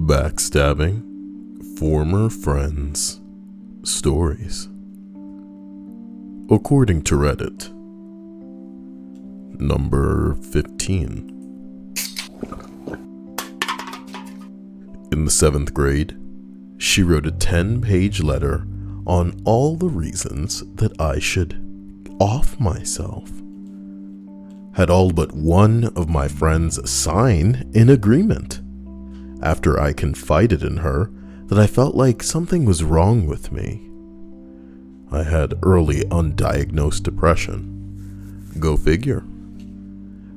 Backstabbing former friends stories. According to Reddit, number 15. In the 7th grade, she wrote a 10-page letter on all the reasons that I should off myself. Had all but one of my friends sign in agreement. After I confided in her that I felt like something was wrong with me. I had early undiagnosed depression. Go figure.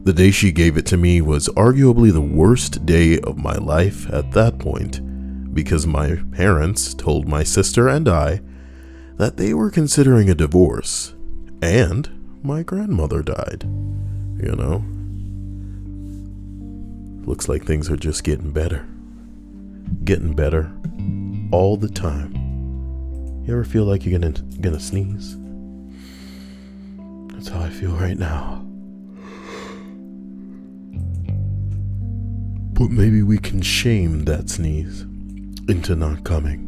The day she gave it to me was arguably the worst day of my life at that point, because my parents told my sister and I that they were considering a divorce, and my grandmother died. You know? Looks like things are just getting better. Getting better all the time. You ever feel like you're gonna sneeze? That's how I feel right now. But maybe we can shame that sneeze into not coming.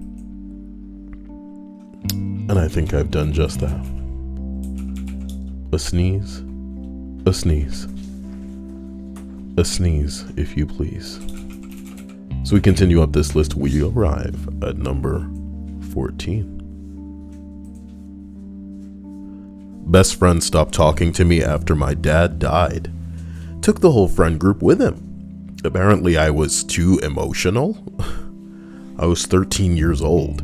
And I think I've done just that. A sneeze, a sneeze. A sneeze, if you please. So we continue up this list. We arrive at number 14. Best friend stopped talking to me after my dad died. Took the whole friend group with him. Apparently I was too emotional. I was 13 years old.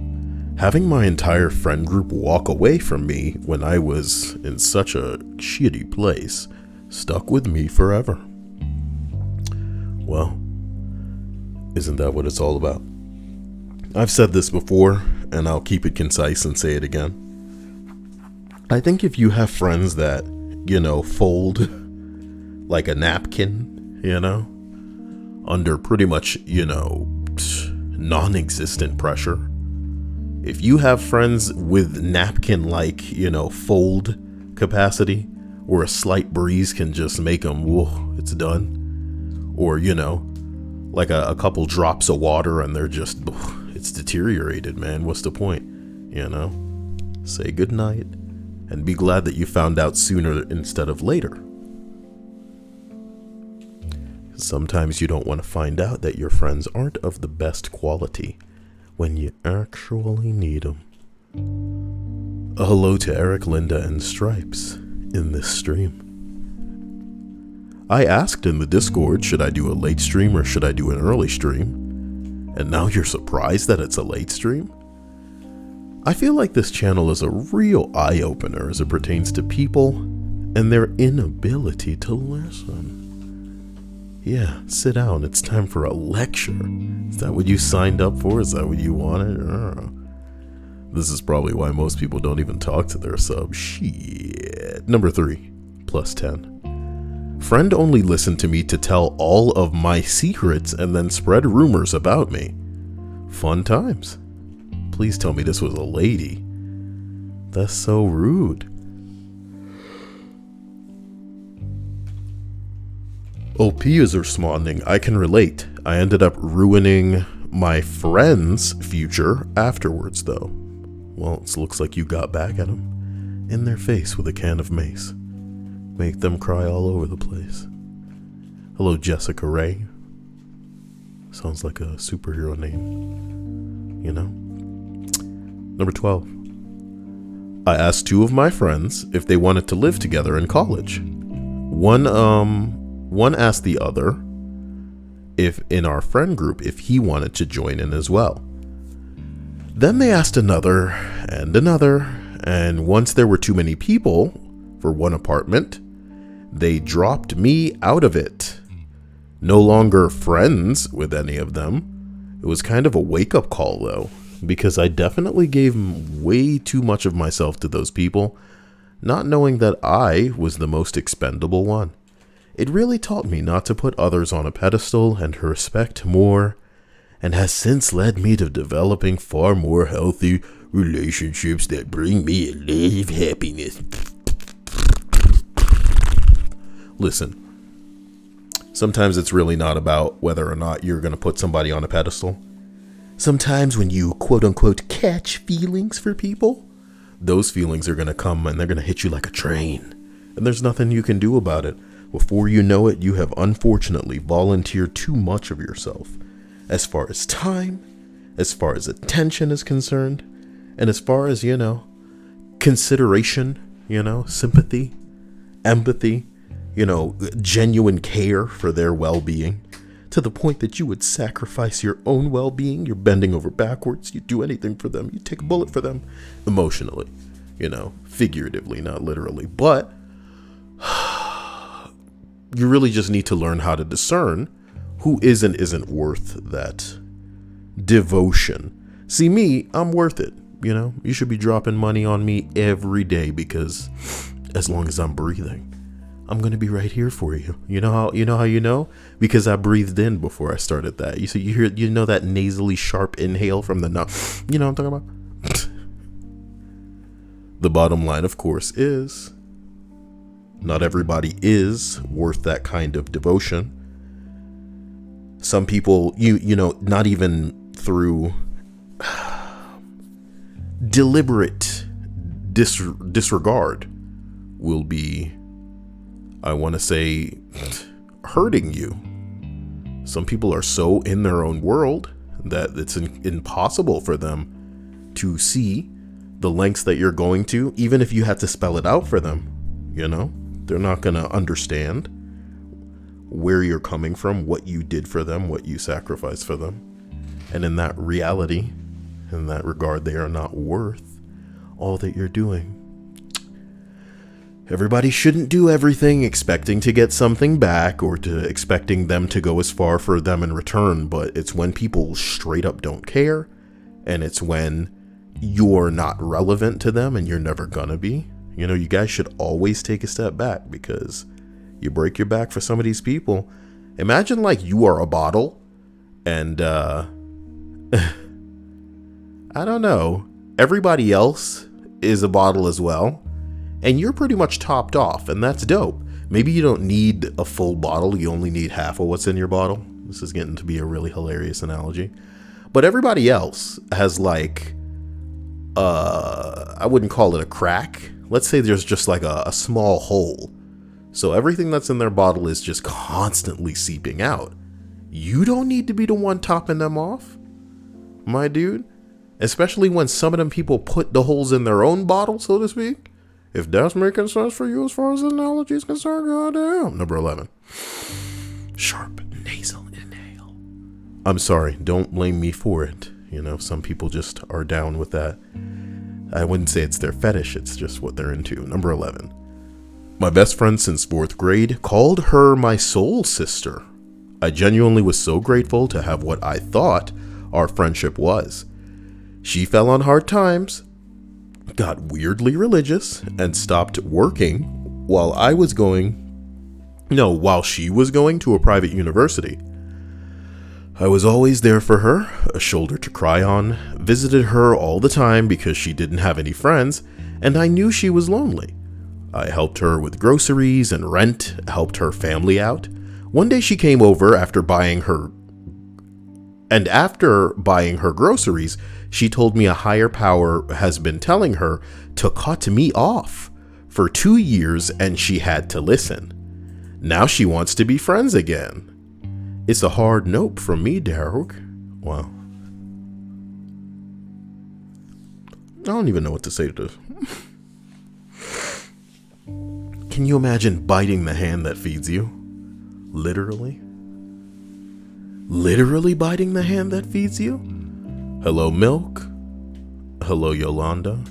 Having my entire friend group walk away from me when I was in such a shitty place stuck with me forever. Well, isn't that what it's all about? I've said this before, and I'll keep it concise and say it again. I think if you have friends that, fold like a napkin, under pretty much, non-existent pressure. If you have friends with napkin-like, fold capacity, where a slight breeze can just make them, whoa, it's done. Or, like a couple drops of water and they're just, it's deteriorated, man. What's the point? Say goodnight and be glad that you found out sooner instead of later. Sometimes you don't want to find out that your friends aren't of the best quality when you actually need them. A hello to Eric, Linda, and Stripes in this stream. I asked in the Discord, should I do a late stream or should I do an early stream? And now you're surprised that it's a late stream? I feel like this channel is a real eye-opener as it pertains to people and their inability to listen. Yeah, sit down. It's time for a lecture. Is that what you signed up for? Is that what you wanted? This is probably why most people don't even talk to their subs. Shit. Number 3, plus 10. Friend only listened to me to tell all of my secrets and then spread rumors about me. Fun times. Please tell me this was a lady. That's so rude. OP is responding, I can relate. I ended up ruining my friend's future afterwards though. Well, it looks like you got back at them in their face with a can of mace. Make them cry all over the place. Hello, Jessica Ray. Sounds like a superhero name, Number 12. I asked 2 of my friends if they wanted to live together in college. One asked the other if in our friend group if he wanted to join in as well. Then they asked another, and once there were too many people for one apartment, they dropped me out of it. No longer friends with any of them. It was kind of a wake-up call though, because I definitely gave way too much of myself to those people, not knowing that I was the most expendable one. It really taught me not to put others on a pedestal and to respect more, and has since led me to developing far more healthy relationships that bring me a lot of happiness. Listen, sometimes it's really not about whether or not you're going to put somebody on a pedestal. Sometimes when you quote unquote catch feelings for people, those feelings are going to come and they're going to hit you like a train. And there's nothing you can do about it. Before you know it, you have unfortunately volunteered too much of yourself. As far as time, as far as attention is concerned, and as far as, consideration, sympathy, empathy, genuine care for their well-being, to the point that you would sacrifice your own well-being. You're bending over backwards. You do anything for them. You take a bullet for them emotionally, figuratively, not literally. But you really just need to learn how to discern who is and isn't worth that devotion. See, me, I'm worth it. You should be dropping money on me every day, because as long as I'm breathing, I'm going to be right here for you. You know how? Because I breathed in before I started that. You know that nasally sharp inhale from the nose. You know what I'm talking about? The bottom line, of course, is not everybody is worth that kind of devotion. Some people, not even through deliberate disregard, will be, I want to say, hurting you. Some people are so in their own world that it's impossible for them to see the lengths that you're going to, even if you had to spell it out for them. They're not going to understand where you're coming from, what you did for them, what you sacrificed for them. And in that reality, in that regard, they are not worth all that you're doing. Everybody shouldn't do everything expecting to get something back, or to expecting them to go as far for them in return. But it's when people straight up don't care, and it's when you're not relevant to them, and you're never gonna be. You guys should always take a step back, because you break your back for some of these people. Imagine like you are a bottle, and I don't know, everybody else is a bottle as well, and you're pretty much topped off, and that's dope. Maybe you don't need a full bottle, you only need half of what's in your bottle. This is getting to be a really hilarious analogy. But everybody else has like, I wouldn't call it a crack. Let's say there's just like a small hole. So everything that's in their bottle is just constantly seeping out. You don't need to be the one topping them off, my dude. Especially when some of them people put the holes in their own bottle, so to speak. If that's making sense for you as far as the analogy is concerned, goddamn. Number 11. Sharp nasal inhale. I'm sorry, don't blame me for it. Some people just are down with that. I wouldn't say it's their fetish, it's just what they're into. Number 11. My best friend since 4th grade called her my soul sister. I genuinely was so grateful to have what I thought our friendship was. She fell on hard times, got weirdly religious, and stopped working while she was going to a private university. I was always there for her, a shoulder to cry on, visited her all the time because she didn't have any friends, and I knew she was lonely. I helped her with groceries and rent, helped her family out. One day she came over after buying her groceries, she told me a higher power has been telling her to cut me off for 2 years, and she had to listen. Now she wants to be friends again. It's a hard nope from me, Derek. Wow. I don't even know what to say to this. Can you imagine biting the hand that feeds you? Literally? Literally biting the hand that feeds you? Hello, Milk. Hello, Yolanda.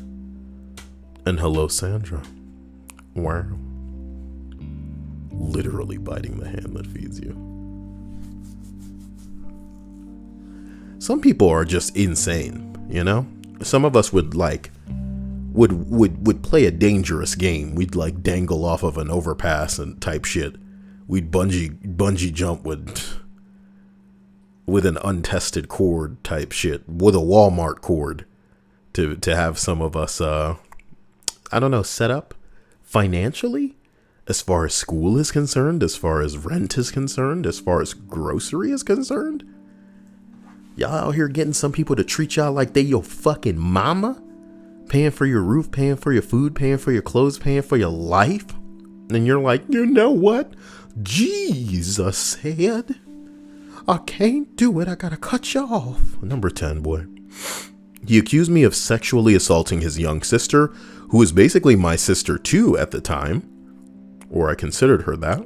And hello, Sandra. Wow. Literally biting the hand that feeds you. Some people are just insane, Some of us would play a dangerous game. We'd like dangle off of an overpass and type shit. We'd bungee jump with an untested cord type shit, with a Walmart cord to have some of us, set up financially as far as school is concerned, as far as rent is concerned, as far as grocery is concerned. Y'all out here getting some people to treat y'all like they your fucking mama, paying for your roof, paying for your food, paying for your clothes, paying for your life. And you're like, you know what? Jesus said, I can't do it. I gotta cut you off. Number 10, boy. He accused me of sexually assaulting his young sister, who was basically my sister too at the time, or I considered her that.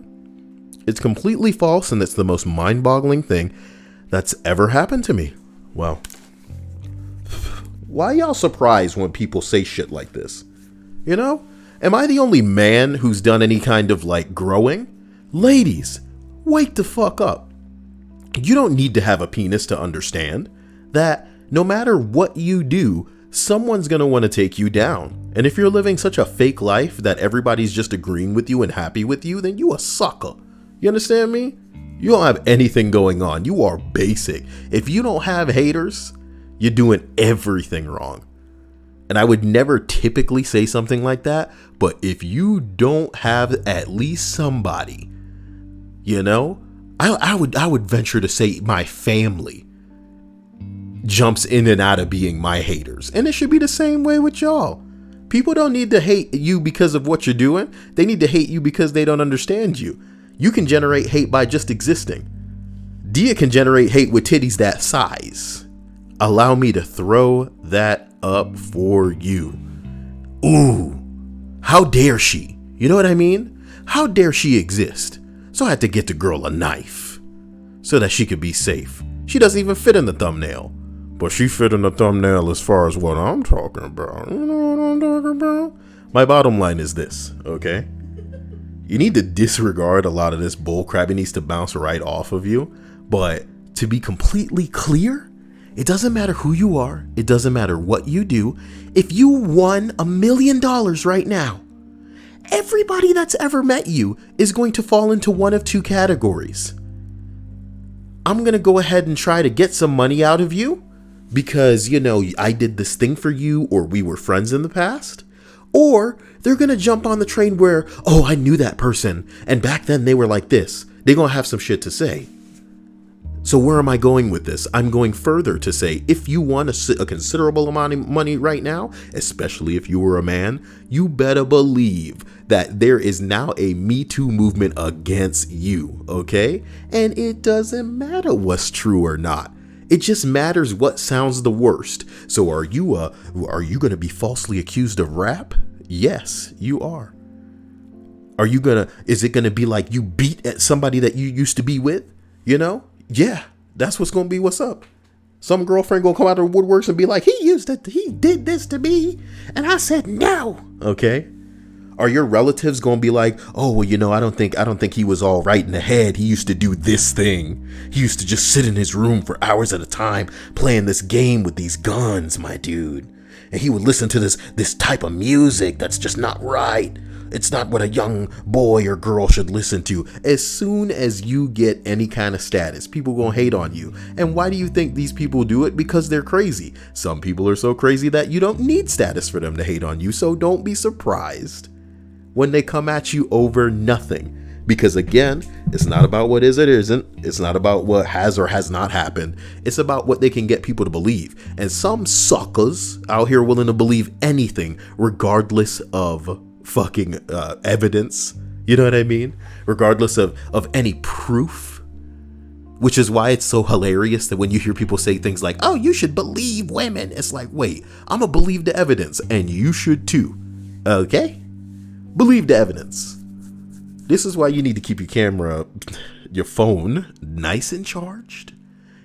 It's completely false, and it's the most mind-boggling thing that's ever happened to me. Well, why y'all surprised when people say shit like this? You know? Am I the only man who's done any kind of like growing? Ladies, wake the fuck up. You don't need to have a penis to understand that no matter what you do, someone's going to want to take you down. And if you're living such a fake life that everybody's just agreeing with you and happy with you, then you a sucker. You understand me? You don't have anything going on. You are basic. If you don't have haters, you're doing everything wrong. And I would never typically say something like that, but if you don't have at least somebody, you know, I would venture to say my family jumps in and out of being my haters. And it should be the same way with y'all. People don't need to hate you because of what you're doing. They need to hate you because they don't understand you. You can generate hate by just existing. Dia can generate hate with titties that size. Allow me to throw that up for you. Ooh, how dare she? You know what I mean? How dare she exist? So I had to get the girl a knife so that she could be safe. She doesn't even fit in the thumbnail, but she fit in the thumbnail as far as what I'm talking about. You know what I'm talking about? My bottom line is this, okay? You need to disregard a lot of this bullcrap. It needs to bounce right off of you. But to be completely clear, it doesn't matter who you are. It doesn't matter what you do. If you won $1 million right now, everybody that's ever met you is going to fall into one of two categories. I'm going to go ahead and try to get some money out of you because, you know, I did this thing for you or we were friends in the past. Or they're going to jump on the train where, oh, I knew that person. And back then they were like this. They're going to have some shit to say. So where am I going with this? I'm going further to say, if you want a considerable amount of money right now, especially if you were a man, you better believe that there is now a Me Too movement against you, okay? And it doesn't matter what's true or not. It just matters what sounds the worst. So are you going to be falsely accused of rap? Yes, you are. Is it going to be like you beat at somebody that you used to be with? You know? Yeah, that's what's going to be what's up. Some girlfriend going to come out of the woodworks and be like, he did this to me. And I said, no. Okay. Are your relatives going to be like, oh, well, you know, I don't think he was all right in the head. He used to do this thing. He used to just sit in his room for hours at a time playing this game with these guns, my dude. And he would listen to this type of music that's just not right. It's not what a young boy or girl should listen to. As soon as you get any kind of status, people gonna hate on you. And why do you think these people do it? Because they're crazy. Some people are so crazy that you don't need status for them to hate on you. So don't be surprised when they come at you over nothing. Because again, it's not about what is or isn't. It's not about what has or has not happened. It's about what they can get people to believe. And some suckers out here willing to believe anything regardless of fucking evidence. You know what I mean? Regardless of any proof. Which is why it's so hilarious that when you hear people say things like, oh, you should believe women. It's like, wait, I'm gonna believe the evidence and you should too. Okay? Believe the evidence. This is why you need to keep your phone nice and charged.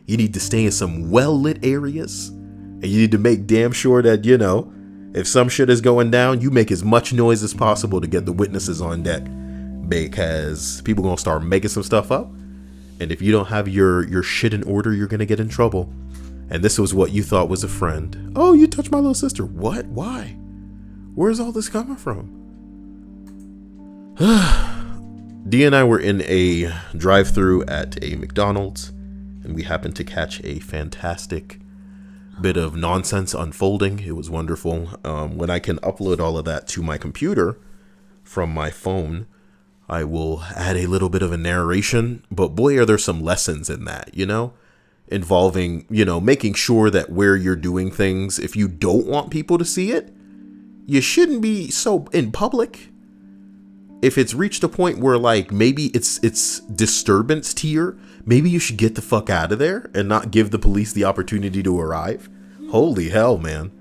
You need to stay in some well-lit areas. And you need to make damn sure that, you know, if some shit is going down, you make as much noise as possible to get the witnesses on deck. Because people are going to start making some stuff up. And if you don't have your shit in order, you're going to get in trouble. And this was what you thought was a friend. Oh, you touched my little sister. What? Why? Where's all this coming from? Dee and I were in a drive-thru at a McDonald's, and we happened to catch a fantastic bit of nonsense unfolding. It was wonderful. When I can upload all of that to my computer from my phone, I will add a little bit of a narration, but boy, are there some lessons in that, you know? involving, making sure that where you're doing things, if you don't want people to see it, you shouldn't be so in public. If it's reached a point where like maybe it's disturbance tier, maybe you should get the fuck out of there and not give the police the opportunity to arrive. Holy hell, man.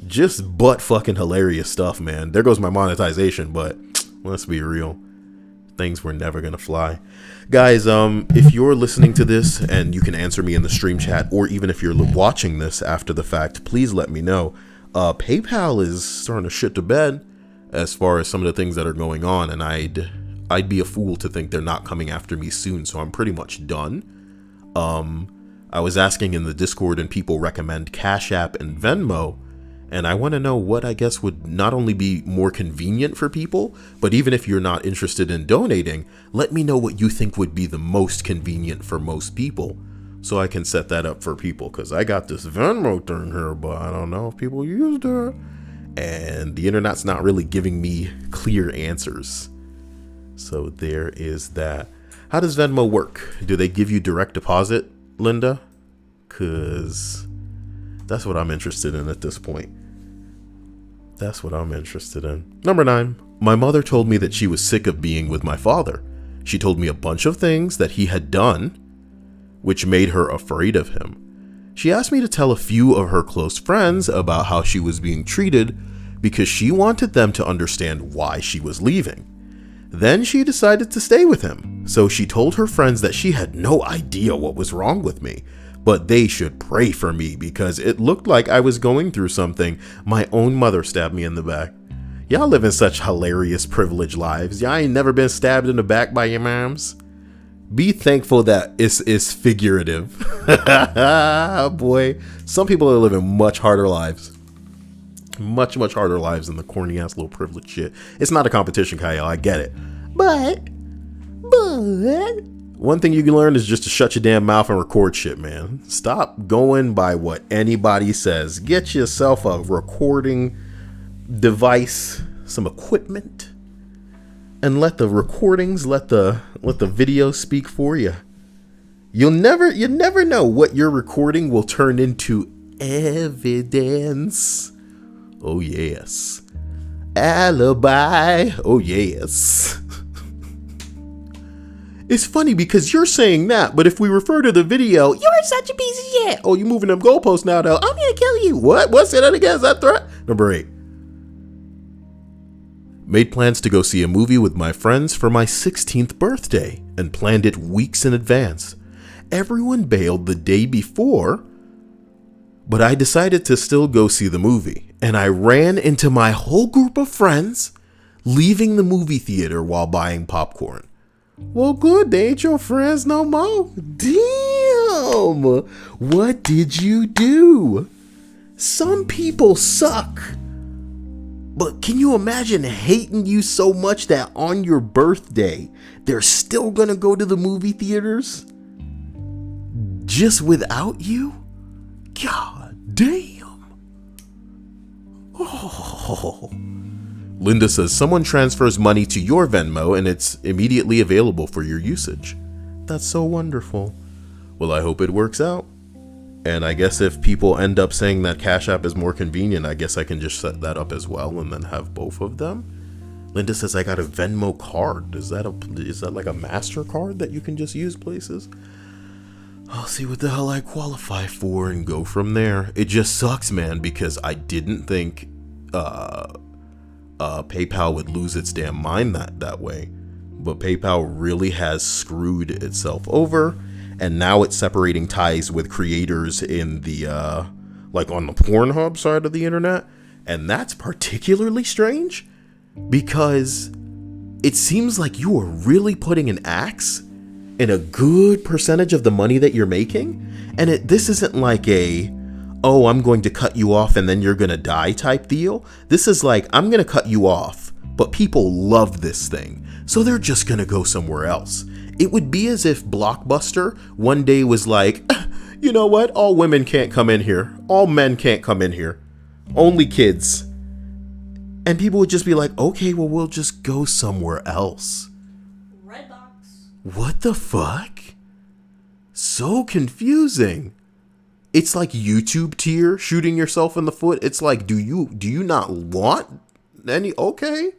Just butt fucking hilarious stuff, man. There goes my monetization, but let's be real. Things were never gonna fly. Guys, if you're listening to this, and you can answer me in the stream chat, or even if you're watching this after the fact, please let me know. PayPal is starting to shit to bed as far as some of the things that are going on, and I'd be a fool to think they're not coming after me soon, so I'm pretty much done. I was asking in the Discord, and people recommend Cash App and Venmo, and I want to know what I guess would not only be more convenient for people, but even if you're not interested in donating, let me know what you think would be the most convenient for most people, so I can set that up for people, because I got this Venmo thing here, but I don't know if people used it, and the internet's not really giving me clear answers. So there is that. How does Venmo work? Do they give you direct deposit, Linda? Because that's what I'm interested in at this point. That's what I'm interested in. Number 9. My mother told me that she was sick of being with my father. She told me a bunch of things that he had done, which made her afraid of him. She asked me to tell a few of her close friends about how she was being treated because she wanted them to understand why she was leaving. Then she decided to stay with him. So she told her friends that she had no idea what was wrong with me, but they should pray for me because it looked like I was going through something. My own mother stabbed me in the back. Y'all live in such hilarious privileged lives. Y'all ain't never been stabbed in the back by your moms. Be thankful that it's figurative. Boy, some people are living much harder lives. Much harder lives than the corny ass little privileged shit. It's not a competition, Kyle. I get it. But one thing you can learn is just to shut your damn mouth and record shit, man. Stop going by what anybody says. Get yourself a recording device, some equipment, and let the recordings, let the video speak for you. You never know what your recording will turn into evidence. Oh yes. Alibi. Oh yes. It's funny because you're saying that, but if we refer to the video, you're such a piece of shit. Oh, you moving them goalposts now though. I'm gonna kill you. What? What's that again? Is that threat? Number 8. Made plans to go see a movie with my friends for my 16th birthday and planned it weeks in advance. Everyone bailed the day before, but I decided to still go see the movie, and I ran into my whole group of friends leaving the movie theater while buying popcorn. Well, good, they ain't your friends no more. Damn! What did you do? Some people suck. But can you imagine hating you so much that on your birthday, they're still gonna go to the movie theaters? Just without you? God damn. Oh. Linda says someone transfers money to your Venmo and it's immediately available for your usage. That's so wonderful. Well, I hope it works out. And I guess if people end up saying that Cash App is more convenient, I guess I can just set that up as well and then have both of them. Linda says I got a Venmo card. Is that like a MasterCard that you can just use places? I'll see what the hell I qualify for and go from there. It just sucks, man, because I didn't think PayPal would lose its damn mind that way. But PayPal really has screwed itself over. And now it's separating ties with creators in the, like on the Pornhub side of the internet. And that's particularly strange because it seems like you are really putting an axe in a good percentage of the money that you're making. And this isn't like oh, I'm going to cut you off and then you're going to die type deal. This is like, I'm going to cut you off, but people love this thing, so they're just going to go somewhere else. It would be as if Blockbuster one day was like, you know what? All women can't come in here. All men can't come in here. Only kids. And people would just be like, okay, well, we'll just go somewhere else. Redbox. What the fuck? so confusing. It's like YouTube tier shooting yourself in the foot. It's like, do you not want any? Okay.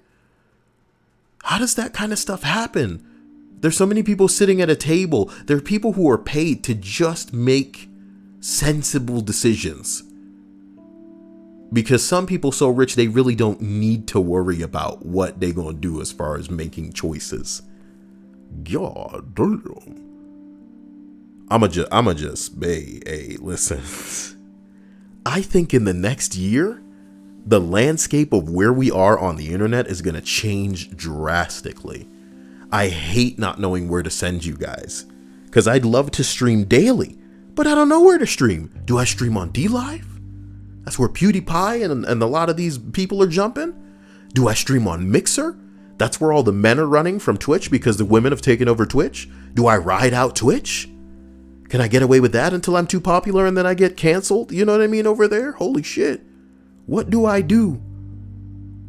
How does that kind of stuff happen? There's so many people sitting at a table. There are people who are paid to just make sensible decisions. Because some people so rich, they really don't need to worry about what they're going to do as far as making choices. God damn. I'ma just, hey, listen. I think in the next year, the landscape of where we are on the internet is going to change drastically. I hate not knowing where to send you guys, because I'd love to stream daily, but I don't know where to stream. Do I stream on DLive? That's where PewDiePie and a lot of these people are jumping. Do I stream on Mixer? That's where all the men are running from Twitch because the women have taken over Twitch. Do I ride out Twitch? Can I get away with that until I'm too popular and then I get canceled? You know what I mean over there? Holy shit. What do I do?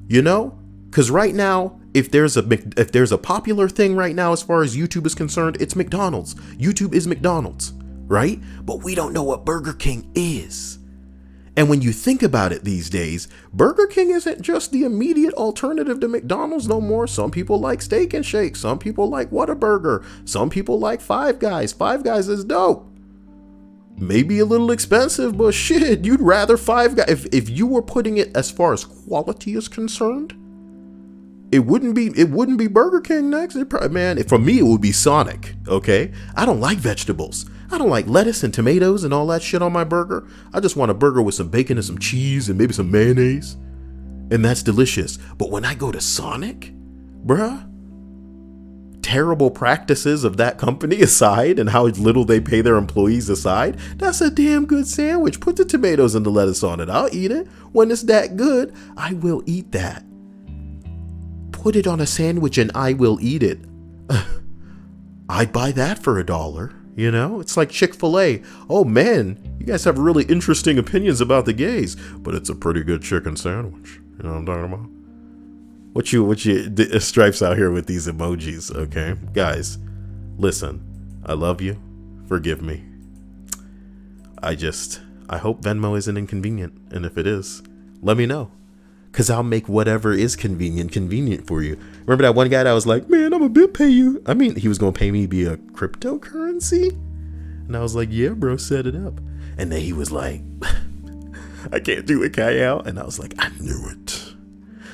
You know? Because right now, if there's a popular thing right now as far as YouTube is concerned, it's McDonald's. YouTube is McDonald's, right? But we don't know what Burger King is. And when you think about it these days, Burger King isn't just the immediate alternative to McDonald's no more. Some people like Steak and Shake. Some people like Whataburger. Some people like Five Guys. Five Guys is dope. Maybe a little expensive, but shit, you'd rather Five Guys. If you were putting it as far as quality is concerned, it wouldn't be Burger King next. Man, for me, it would be Sonic. Okay, I don't like vegetables. I don't like lettuce and tomatoes and all that shit on my burger. I just want a burger with some bacon and some cheese and maybe some mayonnaise. And that's delicious. But when I go to Sonic, bruh, terrible practices of that company aside and how little they pay their employees aside, that's a damn good sandwich. Put the tomatoes and the lettuce on it. I'll eat it. When it's that good, I will eat that. Put it on a sandwich and I will eat it. I'd buy that for $1. You know, it's like Chick-fil-A. Oh man, you guys have really interesting opinions about the gays, but it's a pretty good chicken sandwich. You know what I'm talking about? What you Stripes out here with these emojis, okay? Guys, listen, I love you. Forgive me. I hope Venmo isn't inconvenient. And if it is, let me know. Because I'll make whatever is convenient for you. Remember that one guy that was like, man, I'm a bit pay you. I mean, he was going to pay me via cryptocurrency. And I was like, yeah, bro, set it up. And then he was like, I can't do it, Kyle. And I was like, I knew it.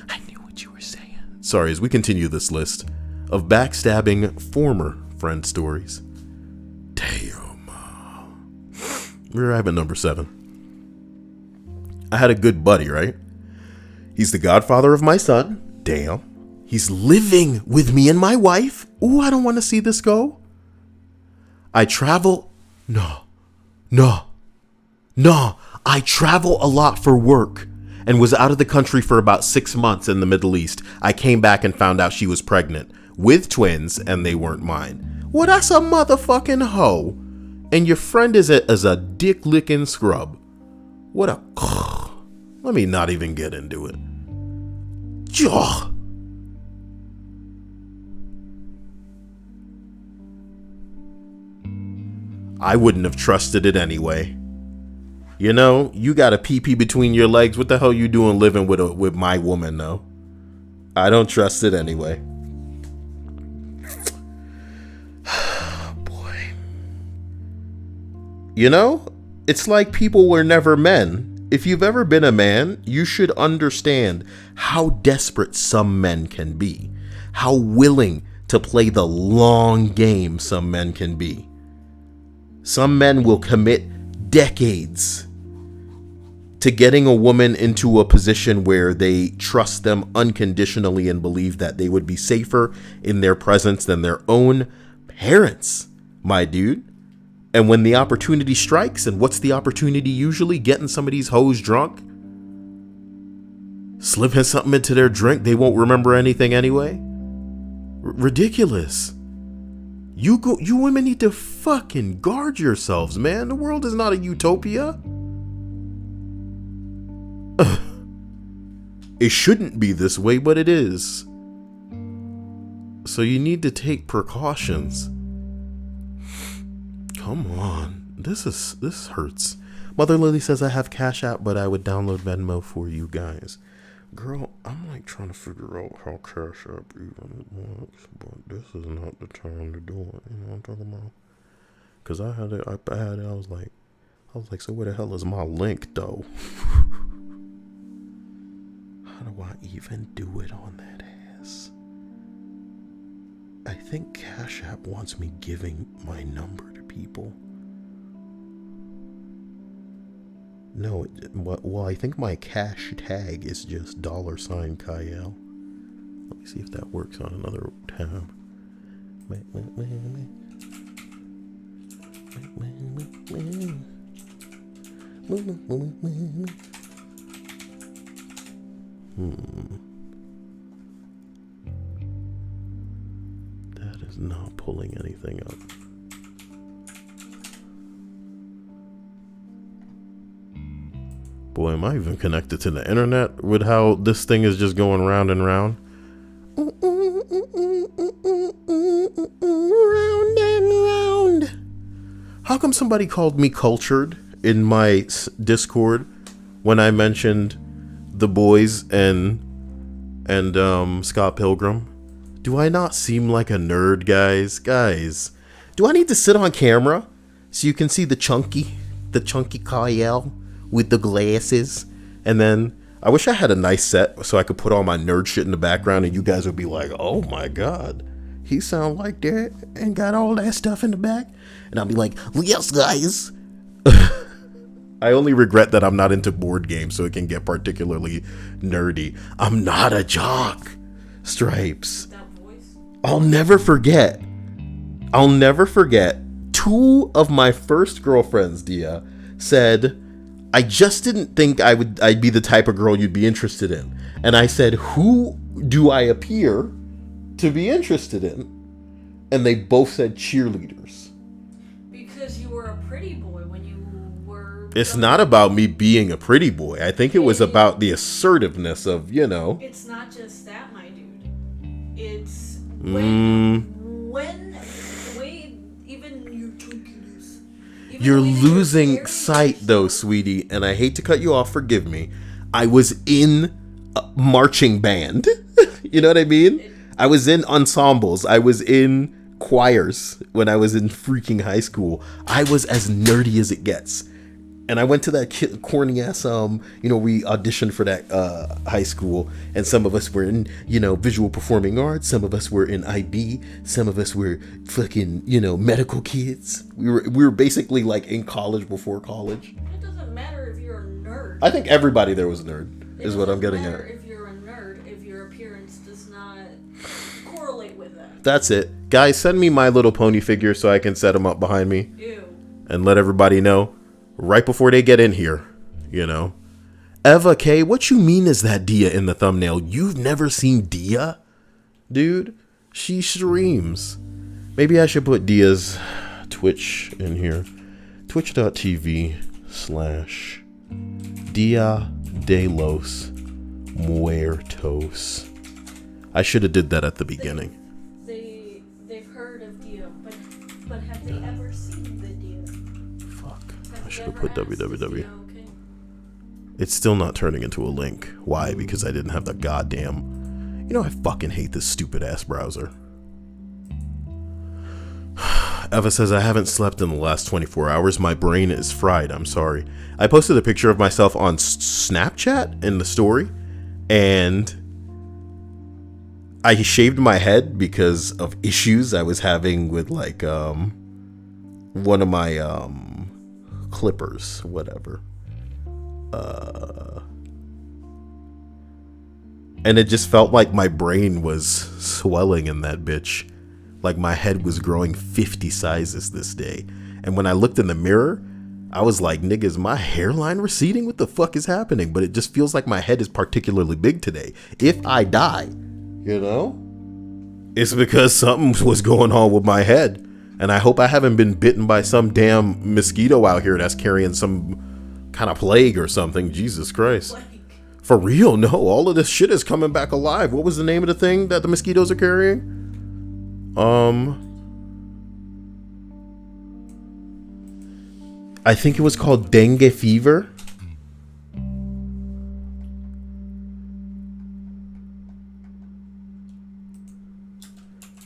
I knew what you were saying. Sorry, as we continue this list of backstabbing former friend stories. Damn. We're at number 7. I had a good buddy, right? He's the godfather of my son. Damn. He's living with me and my wife. Ooh, I don't want to see this go. I travel. No. I travel a lot for work and was out of the country for about 6 months in the Middle East. I came back and found out she was pregnant with twins and they weren't mine. Well, that's a motherfucking hoe. And your friend is a dick licking scrub. What a... Let me not even get into it. I wouldn't have trusted it anyway. You know, you got a pee-pee between your legs. What the hell you doing living with my woman, though? I don't trust it anyway. Boy. You know, it's like people were never men. If you've ever been a man, you should understand how desperate some men can be, how willing to play the long game some men can be. Some men will commit decades to getting a woman into a position where they trust them unconditionally and believe that they would be safer in their presence than their own parents, my dude. And when the opportunity strikes, and what's the opportunity usually? Getting some of these hoes drunk? Slipping something into their drink they won't remember anything anyway? Ridiculous. You women need to fucking guard yourselves, man. The world is not a utopia. It shouldn't be this way, but it is. So you need to take precautions. Come on. This hurts. Mother Lily says I have Cash App, but I would download Venmo for you guys. Girl, I'm like trying to figure out how Cash App even works, but this is not the time to do it. You know what I'm talking about? Cause I had it. I was like, so where the hell is my link though? How do I even do it on that ass? I think Cash App wants me giving my number to people. No, well, I think my cash tag is just $Kyle. Let me see if that works on another tab. That is not pulling anything up. Boy, am I even connected to the internet with how this thing is just going round and round? Round and round. How come somebody called me cultured in my Discord when I mentioned The Boys and Scott Pilgrim? Do I not seem like a nerd, guys? Guys, do I need to sit on camera so you can see the chunky Kyle with the glasses? And then I wish I had a nice set so I could put all my nerd shit in the background and you guys would be like, oh my god, he sound like that and got all that stuff in the back. And I'll be like, yes guys. I only regret that I'm not into board games so it can get particularly nerdy. I'm not a jock. Stripes. That voice? I'll never forget 2 of my first girlfriends, Dia, said, I just didn't think I'd be the type of girl you'd be interested in. And I said, who do I appear to be interested in? And they both said cheerleaders. Because you were a pretty boy when you were... It's not about me being a pretty boy. I think it was about the assertiveness of, you know. It's not just that, my dude. It's when even your chunkiness. You're losing sight, though, sweetie, and I hate to cut you off. Forgive me. I was in a marching band. You know what I mean? I was in ensembles. I was in choirs when I was in freaking high school. I was as nerdy as it gets. And I went to that corny ass, we auditioned for that high school, and some of us were in, visual performing arts. Some of us were in IB. Some of us were fucking, medical kids. We were basically like in college before college. It doesn't matter if you're a nerd. I think everybody there was a nerd, is what I'm getting at. If you're a nerd, if your appearance does not correlate with that. That's it. Guys, send me My Little Pony figure so I can set them up behind me. Ew. And let everybody know. Right before they get in here, Eva K, what you mean is that Dia in the thumbnail? You've never seen Dia? Dude, she streams. Maybe I should put Dia's Twitch in here. Twitch.tv/Dia de los Muertos. I should have did that at the beginning. They've heard of Dia, but have they ever seen the Dia? I should have put www. It's still not turning into a link. Why? Because I didn't have the goddamn... I fucking hate this stupid ass browser. Eva says, I haven't slept in the last 24 hours. My brain is fried. I'm sorry. I posted a picture of myself on Snapchat in the story. And I shaved my head because of issues I was having with like one of my clippers, whatever. And it just felt like my brain was swelling in that bitch. Like my head was growing 50 sizes this day. And when I looked in the mirror, I was like, nigga, is my hairline receding? What the fuck is happening? But it just feels like my head is particularly big today. If I die, it's because something was going on with my head. And I hope I haven't been bitten by some damn mosquito out here that's carrying some kind of plague or something. Jesus Christ. For real, no. All of this shit is coming back alive. What was the name of the thing that the mosquitoes are carrying? I think it was called dengue fever.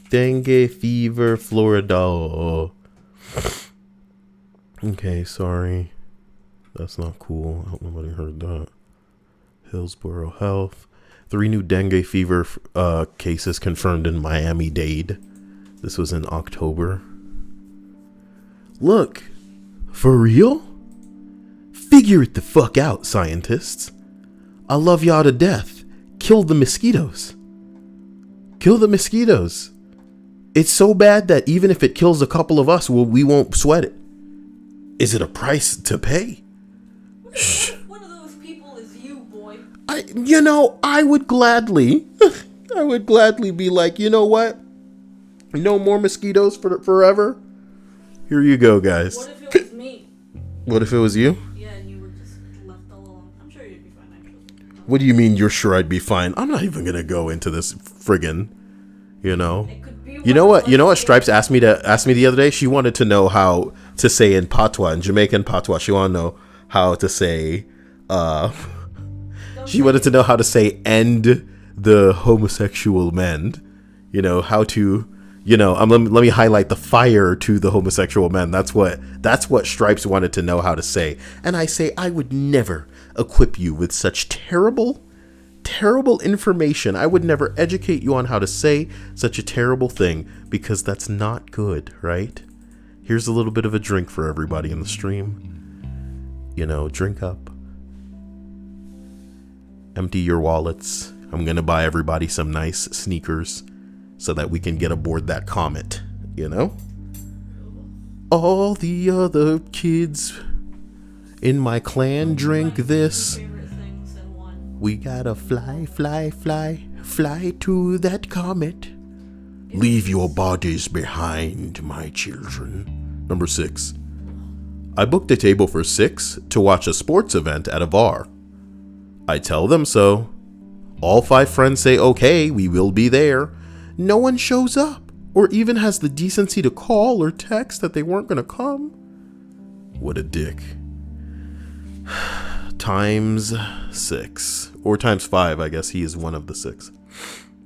Dengue fever, Florida. Okay, sorry. That's not cool. I hope nobody heard that. Hillsborough Health. 3 new dengue fever cases confirmed in Miami-Dade. This was in October. Look, for real? Figure it the fuck out, scientists. I love y'all to death. Kill the mosquitoes. Kill the mosquitoes. It's so bad that even if it kills a couple of us, we won't sweat it. Is it a price to pay? One of those people is you, boy. I would gladly be like, you know what? No more mosquitoes for forever. Here you go, guys. What if it was me? What if it was you? Yeah, and you were just left alone. I'm sure you'd be fine, actually. What do you mean you're sure I'd be fine? I'm not even gonna go into this friggin', you know. You know what Stripes asked me the other day? She wanted to know how to say in patois, in Jamaican patois. She wanted to know how to say she wanted to know how to say end the homosexual men. You know, how to, you know, let me highlight the fire to the homosexual men. That's what Stripes wanted to know how to say. And I say I would never equip you with such terrible information. I would never educate you on how to say such a terrible thing, because that's not good, right? Here's a little bit of a drink for everybody in the stream. You know, drink up. Empty your wallets. I'm gonna buy everybody some nice sneakers so that we can get aboard that comet, you know? All the other kids in my clan drink this. We gotta fly to that comet. Leave your bodies behind, my children. Number 6. I booked a table for 6 to watch a sports event at a bar. I tell them so. All 5 friends say, okay, we will be there. No one shows up, or even has the decency to call or text that they weren't gonna come. What a dick. Times 6, or times 5, I guess he is one of the 6.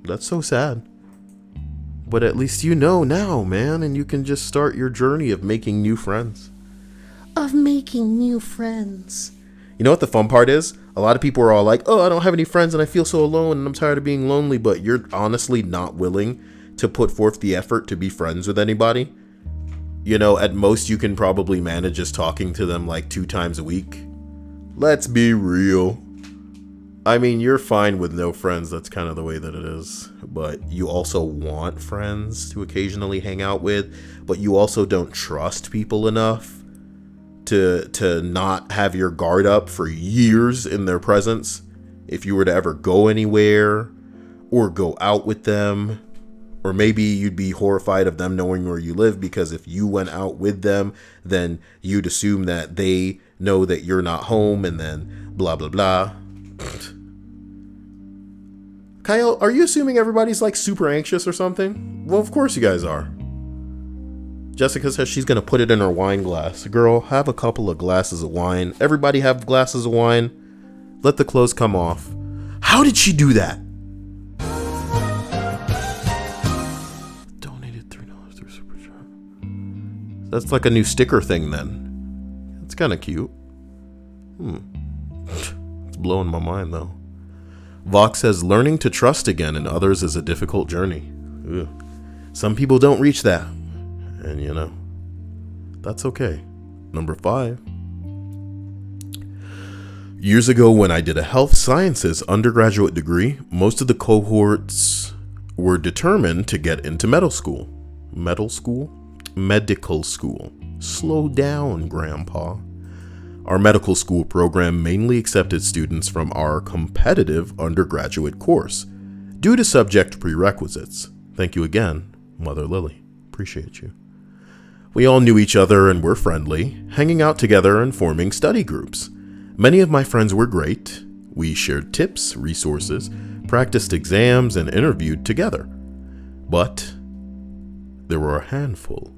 That's so sad. But at least you know now, man, and you can just start your journey of making new friends. You know what the fun part is? A lot of people are all like, oh, I don't have any friends and I feel so alone and I'm tired of being lonely, but you're honestly not willing to put forth the effort to be friends with anybody. You know, at most you can probably manage just talking to them like 2 times a week. Let's be real. I mean, you're fine with no friends. That's kind of the way that it is. But you also want friends to occasionally hang out with. But you also don't trust people enough to not have your guard up for years in their presence. If you were to ever go anywhere or go out with them. Or maybe you'd be horrified of them knowing where you live, because if you went out with them, then you'd assume that they know that you're not home, and then blah, blah, blah. Kyle, are you assuming everybody's like super anxious or something? Well, of course you guys are. Jessica says she's going to put it in her wine glass. Girl, have a couple of glasses of wine. Everybody have glasses of wine. Let the clothes come off. How did she do that? Donated $3 through Super Chat. That's like a new sticker thing then. It's kind of cute. It's blowing my mind though. Vox says learning to trust again in others is a difficult journey. Ugh. Some people don't reach that. And you know, that's okay. Number 5. Years ago when I did a health sciences undergraduate degree, most of the cohorts were determined to get into medical school. Medical school. Slow down, Grandpa. Our medical school program mainly accepted students from our competitive undergraduate course due to subject prerequisites. Thank you again, Mother Lily. Appreciate you. We all knew each other and were friendly, hanging out together and forming study groups. Many of my friends were great. We shared tips, resources, practiced exams, and interviewed together. But there were a handful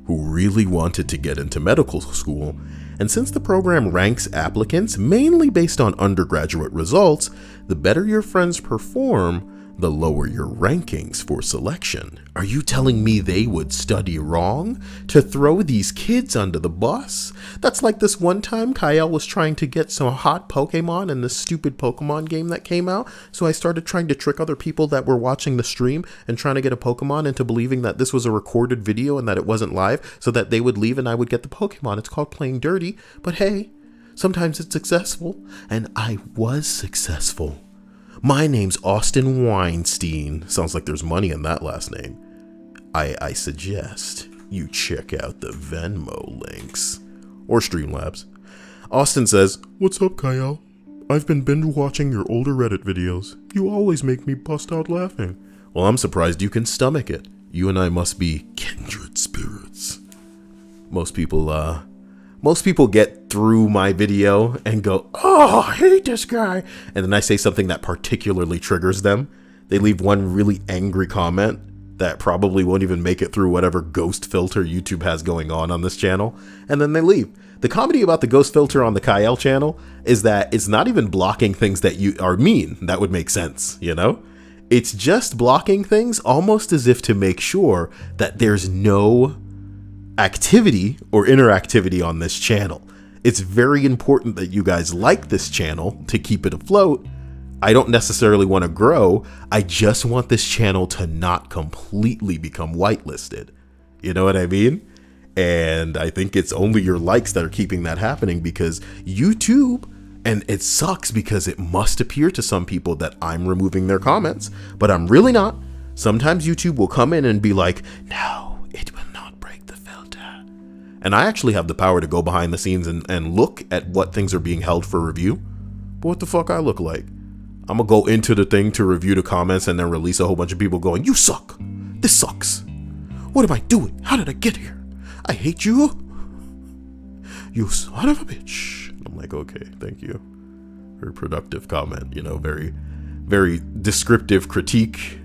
who really wanted to get into medical school, and since the program ranks applicants mainly based on undergraduate results, the better your friends perform, the lower your rankings for selection. Are you telling me they would study wrong to throw these kids under the bus? That's like this one time Kyle was trying to get some hot Pokemon in this stupid Pokemon game that came out. So I started trying to trick other people that were watching the stream and trying to get a Pokemon into believing that this was a recorded video and that it wasn't live so that they would leave and I would get the Pokemon. It's called playing dirty, but hey, sometimes it's successful, and I was successful. My name's Austin Weinstein. Sounds like there's money in that last name. I suggest you check out the Venmo links. Or Streamlabs. Austin says, "What's up, Kyle? I've been binge watching your older Reddit videos. You always make me bust out laughing." Well, I'm surprised you can stomach it. You and I must be kindred spirits. Most people get through my video and go, "Oh, I hate this guy." And then I say something that particularly triggers them. They leave one really angry comment that probably won't even make it through whatever ghost filter YouTube has going on this channel. And then they leave. The comedy about the ghost filter on the Kyle channel is that it's not even blocking things that you are mean. That would make sense, you know? It's just blocking things almost as if to make sure that there's no activity or interactivity on this channel. It's very important that you guys like this channel to keep it afloat. I don't necessarily want to grow. I just want this channel to not completely become whitelisted. You know what I mean? And I think it's only your likes that are keeping that happening, because YouTube, and it sucks because it must appear to some people that I'm removing their comments, but I'm really not. Sometimes YouTube will come in and be like, "No, it will not break the filter." And I actually have the power to go behind the scenes and look at what things are being held for review. But what the fuck I look like? I'm gonna go into the thing to review the comments and then release a whole bunch of people going, "You suck. This sucks. What am I doing? How did I get here? I hate you. You son of a bitch." I'm like, okay, thank you. Very productive comment, you know, very, very descriptive critique.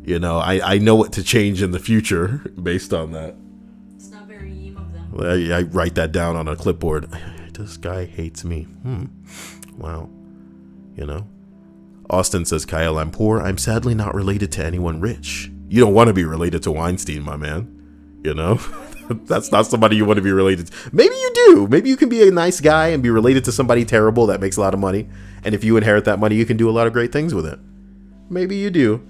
You know, I know what to change in the future based on that. It's not very emo of them. I write that down on a clipboard. This guy hates me. Wow. You know? Austin says, "Kyle, I'm poor. I'm sadly not related to anyone rich." You don't want to be related to Weinstein, my man. You know? That's not somebody you want to be related to. Maybe you do. Maybe you can be a nice guy and be related to somebody terrible that makes a lot of money. And if you inherit that money, you can do a lot of great things with it. Maybe you do.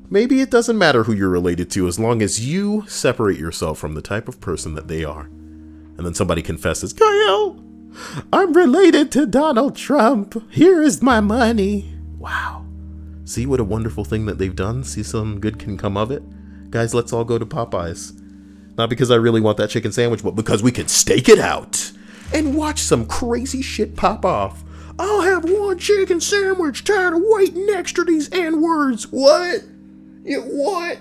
Maybe it doesn't matter who you're related to as long as you separate yourself from the type of person that they are. And then somebody confesses, "Kyle, I'm related to Donald Trump. Here is my money." Wow. See what a wonderful thing that they've done? See some good can come of it? Guys, let's all go to Popeyes. Not because I really want that chicken sandwich, but because we can stake it out and watch some crazy shit pop off. "I'll have one chicken sandwich, tired of waiting next to these N-words." What? What?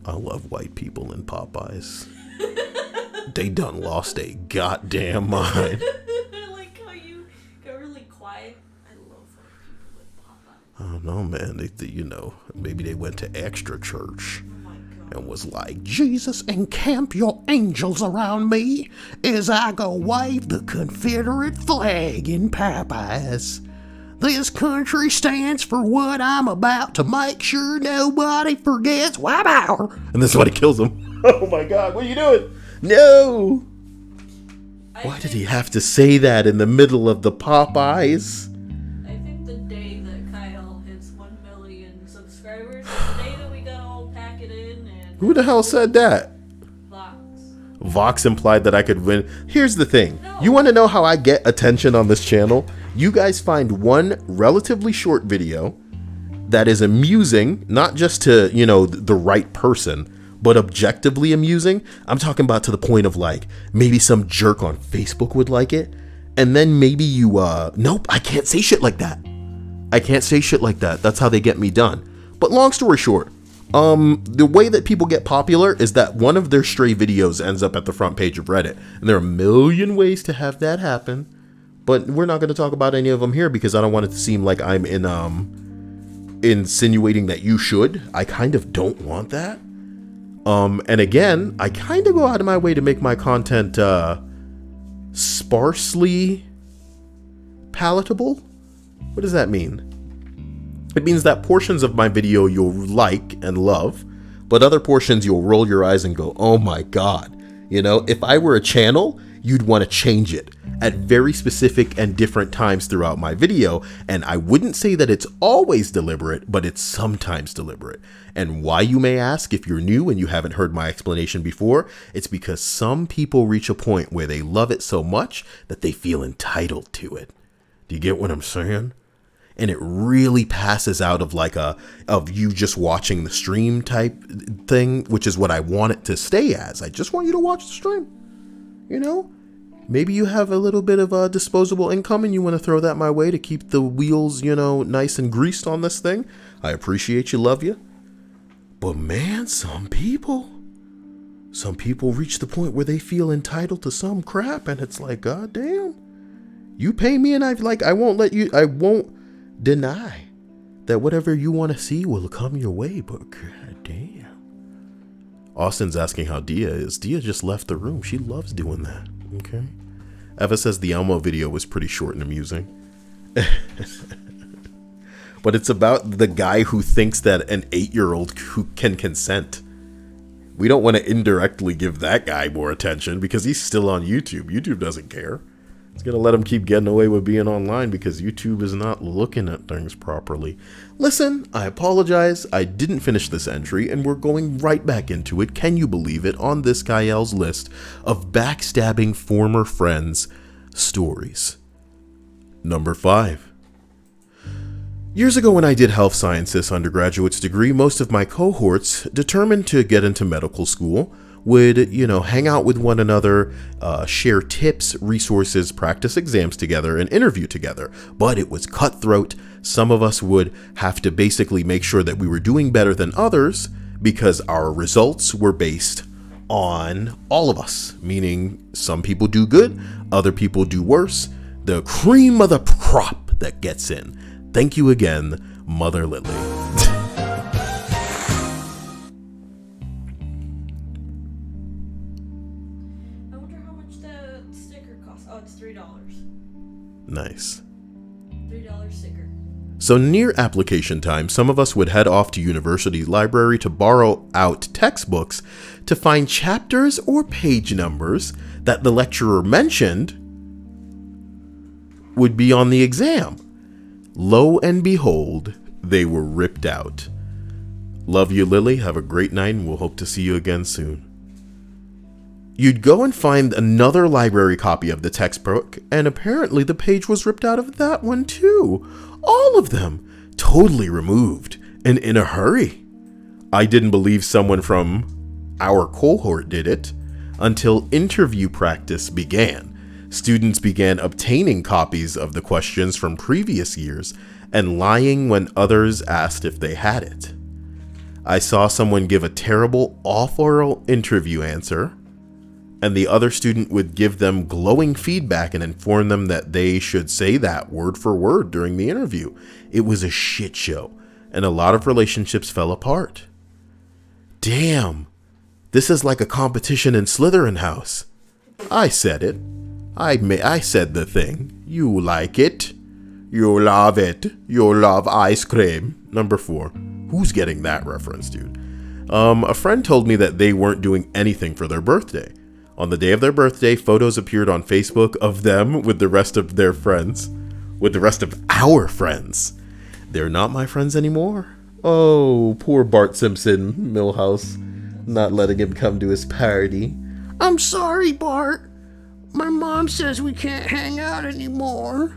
I love white people in Popeyes. They done lost a goddamn mind. I like how you got really quiet. I love white people with Popeyes. I don't know, man. They, you know, maybe they went to extra church Oh my god. and was like, "Jesus, encamp your angels around me as I go wave the Confederate flag in Popeyes. This country stands for what I'm about to make sure nobody forgets. Wow!" And then somebody kills him. Oh my god, what are you doing? No! Why did he have to say that in the middle of the Popeyes? I think the day that Kyle hits 1 million subscribers is the day that we got all pack it in and Who the hell said that? Vox. Vox implied that I could win. Here's the thing. No. You want to know how I get attention on this channel? You guys find one relatively short video that is amusing, not just to, you know, the right person, but objectively amusing. I'm talking about to the point of like, maybe some jerk on Facebook would like it. And then maybe you, nope, I can't say shit like that. I can't say shit like that. That's how they get me done. But long story short, the way that people get popular is that one of their stray videos ends up at the front page of Reddit. And there are a million ways to have that happen. But we're not going to talk about any of them here because I don't want it to seem like I'm insinuating that you should. I kind of don't want that. And again, I kind of go out of my way to make my content sparsely palatable. What does that mean? It means that portions of my video you'll like and love, but other portions you'll roll your eyes and go, oh my God. You know, if I were a channel, you'd want to change it at very specific and different times throughout my video. And I wouldn't say that it's always deliberate, but it's sometimes deliberate. And why, you may ask, if you're new and you haven't heard my explanation before, it's because some people reach a point where they love it so much that they feel entitled to it. Do you get what I'm saying? And it really passes out of of you just watching the stream type thing, which is what I want it to stay as. I just want you to watch the stream, you know? Maybe you have a little bit of a disposable income and you want to throw that my way to keep the wheels, you know, nice and greased on this thing. I appreciate you, love you. But man, some people reach the point where they feel entitled to some crap, and it's like, God damn, you pay me and I won't deny that whatever you want to see will come your way, but God damn. Austin's asking how Dia is. Dia just left the room. She loves doing that. Okay. Eva says the Elmo video was pretty short and amusing. But it's about the guy who thinks that an 8-year-old who can consent. We don't want to indirectly give that guy more attention because he's still on YouTube. YouTube doesn't care. It's going to let him keep getting away with being online because YouTube is not looking at things properly. Listen, I apologize. I didn't finish this entry and we're going right back into it. Can you believe it? On this Kyl's list of backstabbing former friends stories. Number 5. Years ago when I did health sciences undergraduate's degree, most of my cohorts, determined to get into medical school, would, hang out with one another, share tips, resources, practice exams together, and interview together. But it was cutthroat. Some of us would have to basically make sure that we were doing better than others because our results were based on all of us, meaning some people do good, other people do worse. The cream of the crop that gets in. Thank you again, Mother Lily. Nice. $3 sticker. So near application time, some of us would head off to university library to borrow out textbooks to find chapters or page numbers that the lecturer mentioned would be on the exam. Lo and behold, they were ripped out. Love you, Lily. Have a great night and we'll hope to see you again soon. You'd go and find another library copy of the textbook, and apparently the page was ripped out of that one too. All of them, totally removed, and in a hurry. I didn't believe someone from our cohort did it until interview practice began. Students began obtaining copies of the questions from previous years and lying when others asked if they had it. I saw someone give a terrible oral interview answer, and the other student would give them glowing feedback and inform them that they should say that word for word during the interview. It was a shit show, and a lot of relationships fell apart. Damn, this is like a competition in Slytherin House. I said it. I said the thing. You like it. You love it. You love ice cream. Number 4. Who's getting that reference, dude? A friend told me that they weren't doing anything for their birthday. On the day of their birthday, photos appeared on Facebook of them with the rest of their friends. With the rest of our friends. They're not my friends anymore. Oh, poor Bart Simpson, Milhouse, not letting him come to his party. I'm sorry, Bart. My mom says we can't hang out anymore.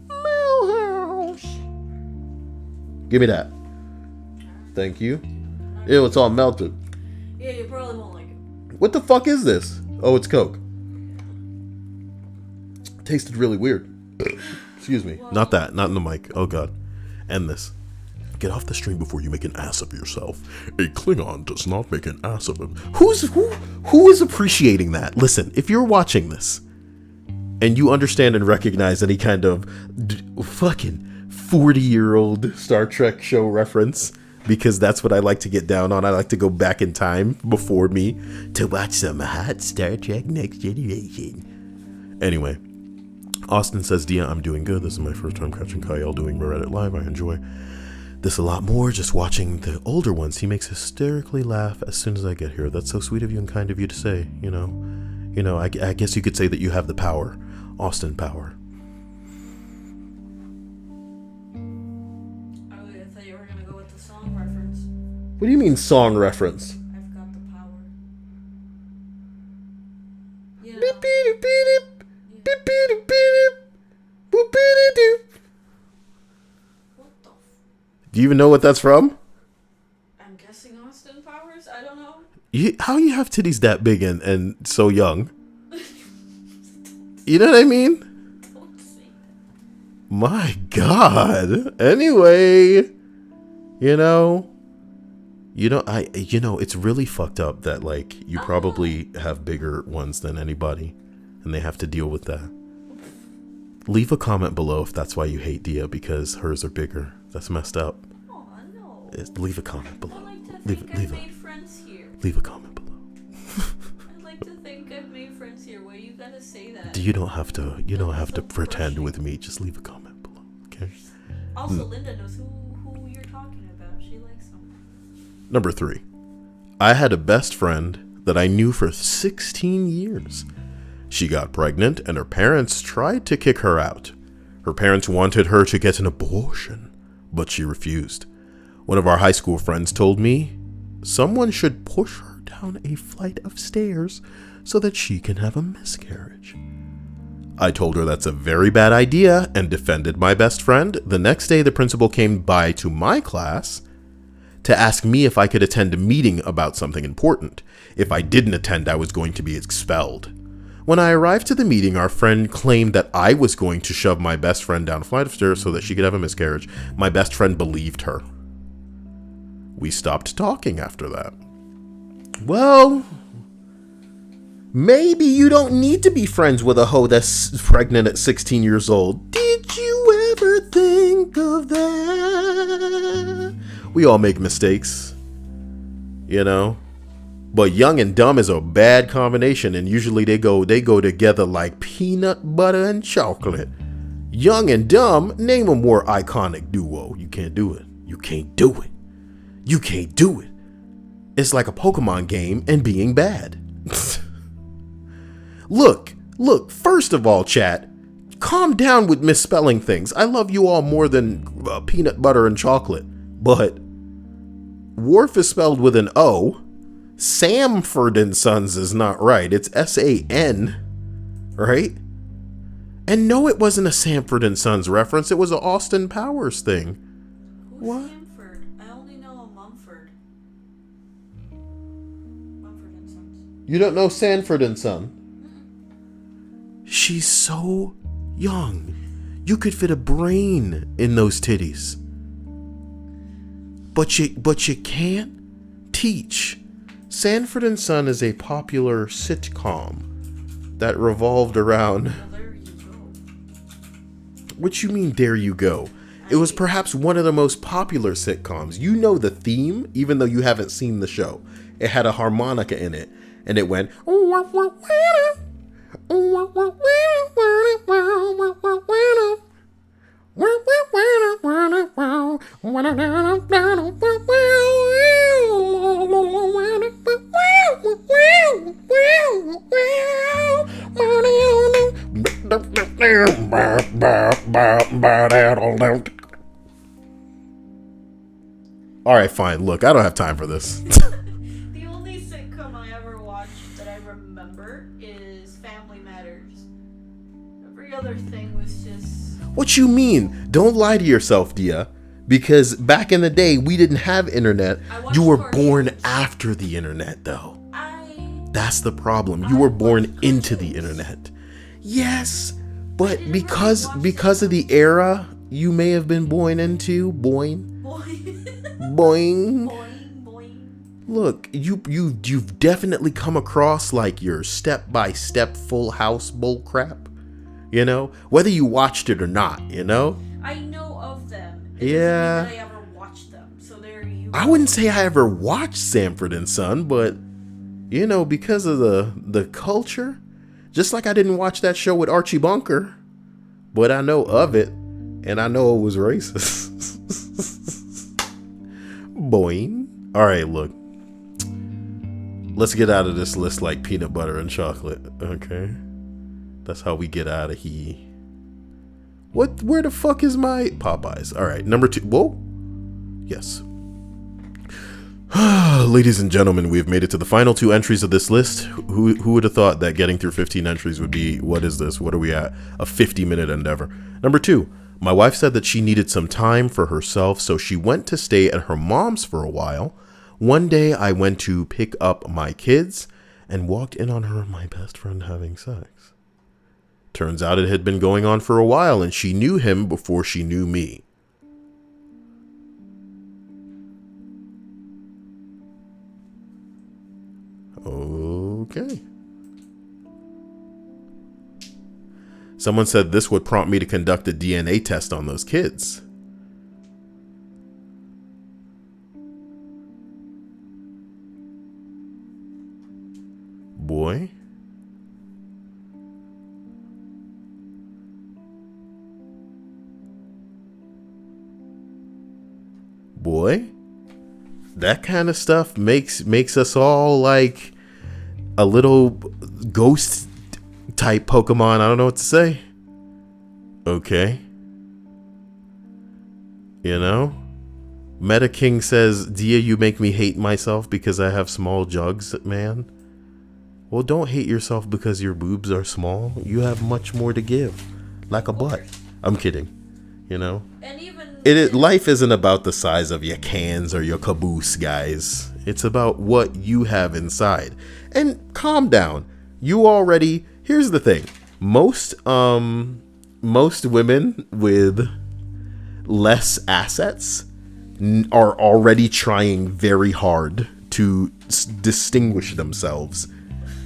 Milhouse. Give me that. Thank you. Ew, it's all melted. Yeah, you probably won't like it. What the fuck is this? Oh, it's Coke. Tasted really weird. Excuse me. Not that. Not in the mic. Oh, God. End this. Get off the stream before you make an ass of yourself. A Klingon does not make an ass of him. Who is appreciating that? Listen, if you're watching this and you understand and recognize any kind of fucking 40-year-old Star Trek show reference, because that's what I like to get down on. I like to go back in time before me to watch some hot Star Trek Next Generation. Anyway, Austin says, Dia, I'm doing good. This is my first time catching Kyle doing Reddit Live. I enjoy this a lot more. Just watching the older ones, he makes hysterically laugh as soon as I get here. That's so sweet of you and kind of you to say, you know, I guess you could say that you have the power, Austin power. I thought you were going to go with the song reference. What do you mean song reference? I've got the power. You know, Beep, beep, beep, beep, beep, beep, boop, beep, doop. what the Do you even know what that's from? I'm guessing Austin Powers? I don't know. How you have titties that big and so young? You know what I mean? Don't say that. My God. Anyway, it's really fucked up that like you probably have bigger ones than anybody, and they have to deal with that. Leave a comment below if that's why you hate Dia, because hers are bigger. That's messed up. Oh, no. Leave a comment below. I like to Leave think I've made friends here. Leave a comment below. I'd like to think I've made friends here. Why you gotta say that? You don't have to pretend with me. Just leave a comment below, okay? Also, Linda knows who you're talking about. She likes them. Number 3. I had a best friend that I knew for 16 years. She got pregnant and her parents tried to kick her out. Her parents wanted her to get an abortion, but she refused. One of our high school friends told me someone should push her down a flight of stairs so that she can have a miscarriage. I told her that's a very bad idea and defended my best friend. The next day, the principal came by to my class to ask me if I could attend a meeting about something important. If I didn't attend, I was going to be expelled. When I arrived to the meeting, our friend claimed that I was going to shove my best friend down a flight of stairs so that she could have a miscarriage. My best friend believed her. We stopped talking after that. Well, maybe you don't need to be friends with a hoe that's pregnant at 16 years old. Did you ever think of that? We all make mistakes, But young and dumb is a bad combination, and usually they go together like peanut butter and chocolate. Young and dumb, name a more iconic duo. You can't do it. You can't do it. You can't do it. It's like a Pokemon game and being bad. Look, first of all, chat, calm down with misspelling things. I love you all more than peanut butter and chocolate, but Worf is spelled with an O. Samford and Sons is not right. It's S-A-N, right? And no, it wasn't a Samford and Sons reference. It was an Austin Powers thing. Who's What? Samford? I only know a Mumford. Mumford and Sons. You don't know Sanford and Son? She's so young. You could fit a brain in those titties. But you can't teach. Sanford and Son is a popular sitcom that revolved around... Well, there you go. What you mean, there you go? It was perhaps one of the most popular sitcoms. You know the theme, even though you haven't seen the show. It had a harmonica in it, and it went... Alright, fine. Look, I don't have time for this. The only sitcom I ever watched that I remember is Family Matters. Every other thing was just... What you mean? Don't lie to yourself, Dia. Because back in the day, we didn't have internet. You were born after the internet, though. That's the problem. You were born into the internet. Yes, but because of the era you may have been born into, boing. Look, you've definitely come across like your step-by-step Full House bull crap. Whether you watched it or not, I know of them. Yeah. It doesn't mean that I ever watched them. So there you I wouldn't say I ever watched Sanford and Son, but you know, because of the culture, just like I didn't watch that show with Archie Bunker, but I know of it, and I know it was racist. Boing. All right, look. Let's get out of this list like peanut butter and chocolate, okay? That's how we get out of here. What? Where the fuck is my Popeyes? All right, number 2. Whoa. Yes. Ladies and gentlemen, we have made it to the final 2 entries of this list. Who would have thought that getting through 15 entries would be, what is this? What are we at? A 50-minute endeavor. Number 2. My wife said that she needed some time for herself, so she went to stay at her mom's for a while. One day I went to pick up my kids and walked in on her and my best friend having sex. Turns out it had been going on for a while and she knew him before she knew me. Okay. Someone said this would prompt me to conduct a DNA test on those kids. Boy. Boy. That kind of stuff makes us all like a little ghost type Pokemon. I don't know what to say. Okay. You know? Meta King says, Dia, you make me hate myself because I have small jugs, man. Well, don't hate yourself because your boobs are small. You have much more to give. Like a butt. I'm kidding. You know? And even life isn't about the size of your cans or your caboose, guys. It's about what you have inside. And calm down. You already, here's the thing. Most women with less assets are already trying very hard to distinguish themselves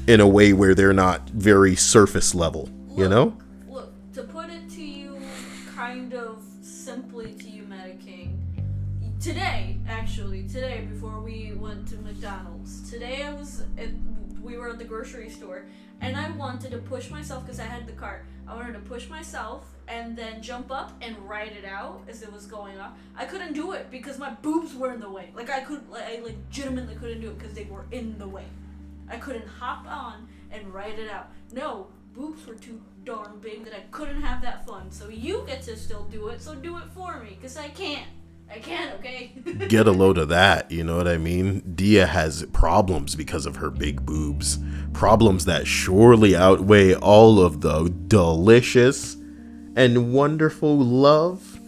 in a way where they're not very surface level, you know? Look, to put it to you kind of simply to you, Meta King, today, before we went to McDonald's, we were at the grocery store, and I wanted to push myself, because I had the cart, I wanted to push myself and then jump up and ride it out as it was going off. I couldn't do it because my boobs were in the way. I legitimately couldn't do it because they were in the way. I couldn't hop on and ride it out. No, boobs were too darn big that I couldn't have that fun. So you get to still do it, so do it for me, because I can't. I can't, okay? Get a load of that, you know what I mean? Dia has problems because of her big boobs. Problems that surely outweigh all of the delicious and wonderful love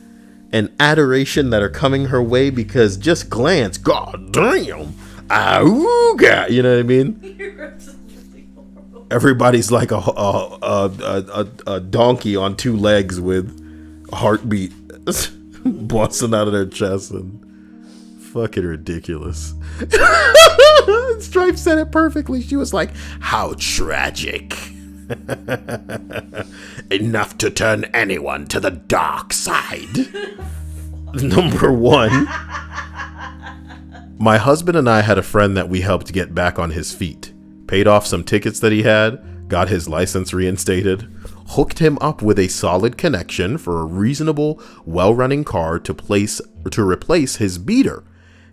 and adoration that are coming her way, because just glance, god damn, auga, you know what I mean? You're absolutely horrible. Everybody's like a donkey on 2 legs with a heartbeat busting out of their chest, and fucking ridiculous. Stripe said it perfectly. She was like, how tragic. Enough to turn anyone to the dark side. Number 1. My husband and I had a friend that we helped get back on his feet. Paid off some tickets that he had, got his license reinstated, hooked him up with a solid connection for a reasonable, well-running car to replace his beater,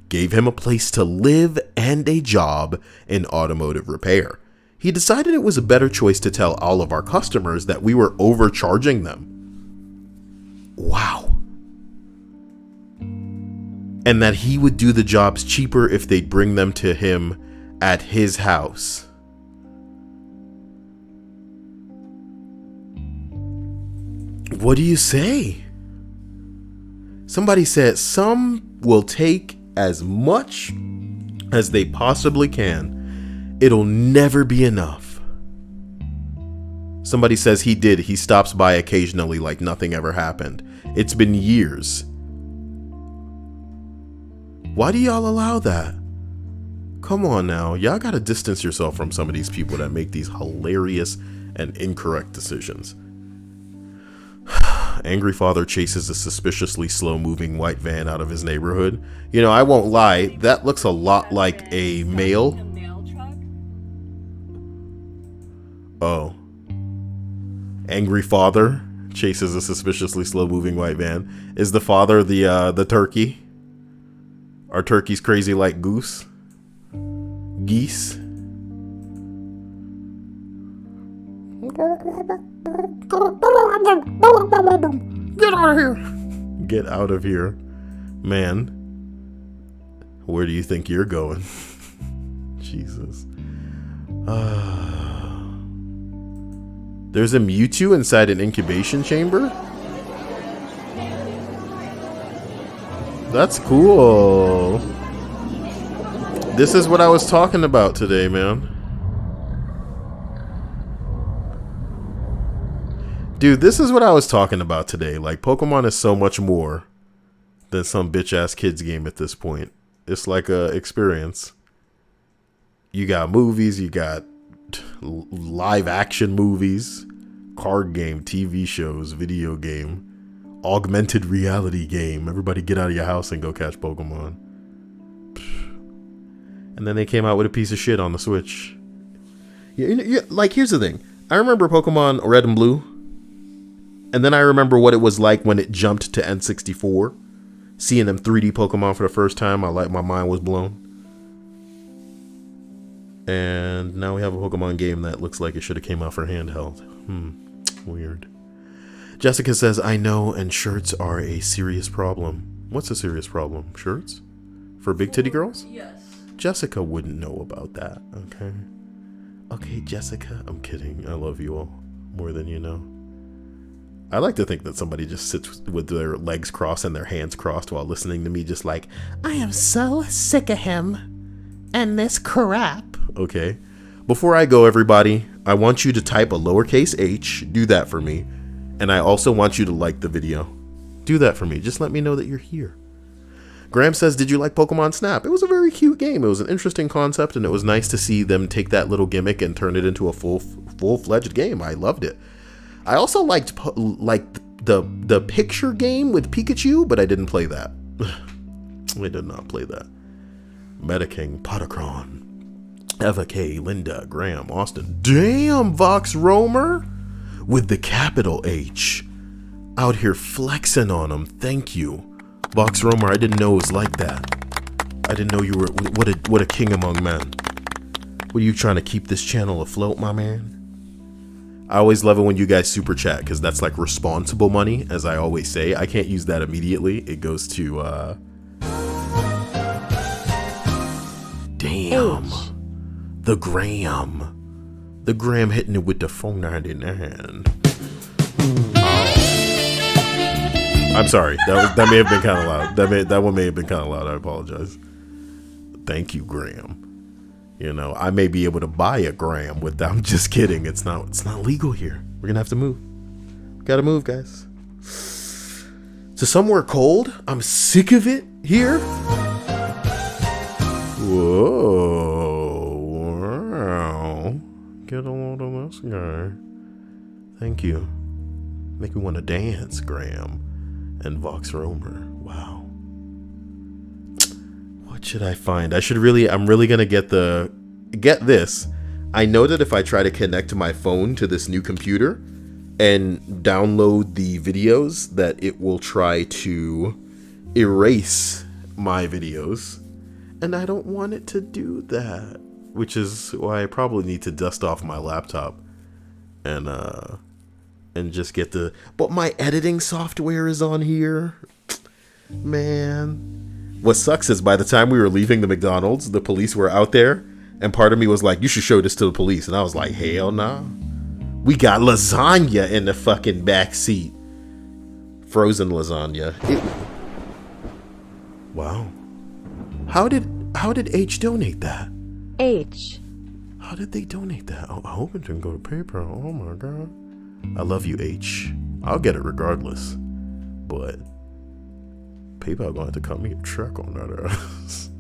gave him a place to live and a job in automotive repair. He decided it was a better choice to tell all of our customers that we were overcharging them. Wow. And that he would do the jobs cheaper if they'd bring them to him at his house. What do you say? Somebody said some will take as much as they possibly can. It'll never be enough. Somebody says he did. He stops by occasionally like nothing ever happened. It's been years. Why do y'all allow that? Come on now. Y'all gotta distance yourself from some of these people that make these hilarious and incorrect decisions. Angry father chases a suspiciously slow-moving white van out of his neighborhood. You know, I won't lie, that looks a lot like a mail. Oh. Angry father chases a suspiciously slow-moving white van. Is the father the turkey? Are turkeys crazy like geese? Get out of here. Get out of here. Man. Where do you think you're going? Jesus. There's a Mewtwo inside an incubation chamber? That's cool. This is what I was talking about today, man. Dude, this is what I was talking about today. Like, Pokemon is so much more than some bitch-ass kids game at this point. It's like a experience. You got movies, you got live-action movies, card game, TV shows, video game, augmented reality game. Everybody get out of your house and go catch Pokemon. And then they came out with a piece of shit on the Switch. Like, here's the thing. I remember Pokemon Red and Blue. And then I remember what it was like when it jumped to N64. Seeing them 3D Pokemon for the first time, my mind was blown. And now we have a Pokemon game that looks like it should have came out for handheld. Weird. Jessica says, I know, and shirts are a serious problem. What's a serious problem? Shirts? For big titty girls? Yes. Jessica wouldn't know about that, okay? Okay, Jessica, I'm kidding. I love you all more than you know. I like to think that somebody just sits with their legs crossed and their hands crossed while listening to me just like, I am so sick of him and this crap. Okay. Before I go, everybody, I want you to type a lowercase h. Do that for me. And I also want you to like the video. Do that for me. Just let me know that you're here. Graham says, did you like Pokemon Snap? It was a very cute game. It was an interesting concept, and it was nice to see them take that little gimmick and turn it into a full-fledged game. I loved it. I also liked the picture game with Pikachu, but I didn't play that. I did not play that. Metaking, Potacron, Eva K, Linda, Graham, Austin. Damn, Vox Roamer with the capital H. Out here flexing on them. Thank you. Vox Roamer, I didn't know it was like that. I didn't know you were what a king among men. Were you trying to keep this channel afloat, my man? I always love it when you guys super chat, because that's like responsible money, as I always say. I can't use that immediately. It goes to, damn. H. The Graham. The Graham hitting it with the 499. I'm sorry. That may have been kind of loud. That one may have been kind of loud. I apologize. Thank you, Graham. You know, I may be able to buy a gram with that. I'm just kidding. It's not legal here. We're gonna have to move. Gotta move, guys. To somewhere cold. I'm sick of it here. Whoa. Wow. Get a load of this guy. Thank you. Make me want to dance, Graham. And Vox Roamer. Wow. What should I find? I'm really gonna get this. I know that if I try to connect my phone to this new computer and download the videos, that it will try to erase my videos. And I don't want it to do that. Which is why I probably need to dust off my laptop and just get but my editing software is on here. Man. What sucks is by the time we were leaving the McDonald's, the police were out there, and part of me was like, you should show this to the police. And I was like, hell nah. We got lasagna in the fucking back seat. Frozen lasagna. Wow. How did H donate that? H. How did they donate that? Oh, I hope it didn't go to PayPal. Oh my god. I love you, H. I'll get it regardless. But PayPal gonna have to cut me a check on that ass.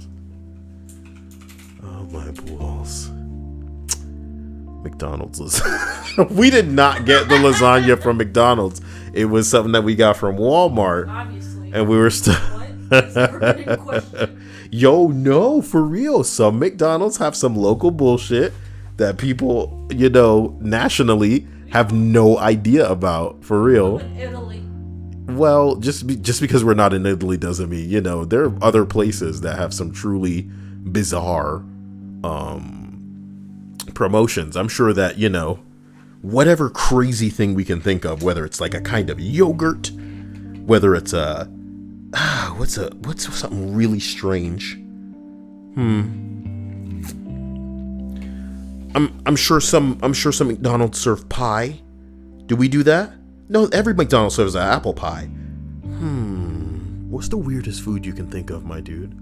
Oh my balls. McDonald's lasagna. We did not get the lasagna from McDonald's. It was something that we got from Walmart. Obviously. And we were still... What? That's never been in question. Yo, no, for real. Some McDonald's have some local bullshit that people, you know, nationally have no idea about. For real. In Italy. Well, just because we're not in Italy doesn't mean, you know, there are other places that have some truly bizarre promotions. I'm sure that, you know, whatever crazy thing we can think of, whether it's like a kind of yogurt, whether it's a what's something really strange. I'm sure some McDonald's serve pie. Do we do that? No, every McDonald's serves an apple pie. What's the weirdest food you can think of, my dude?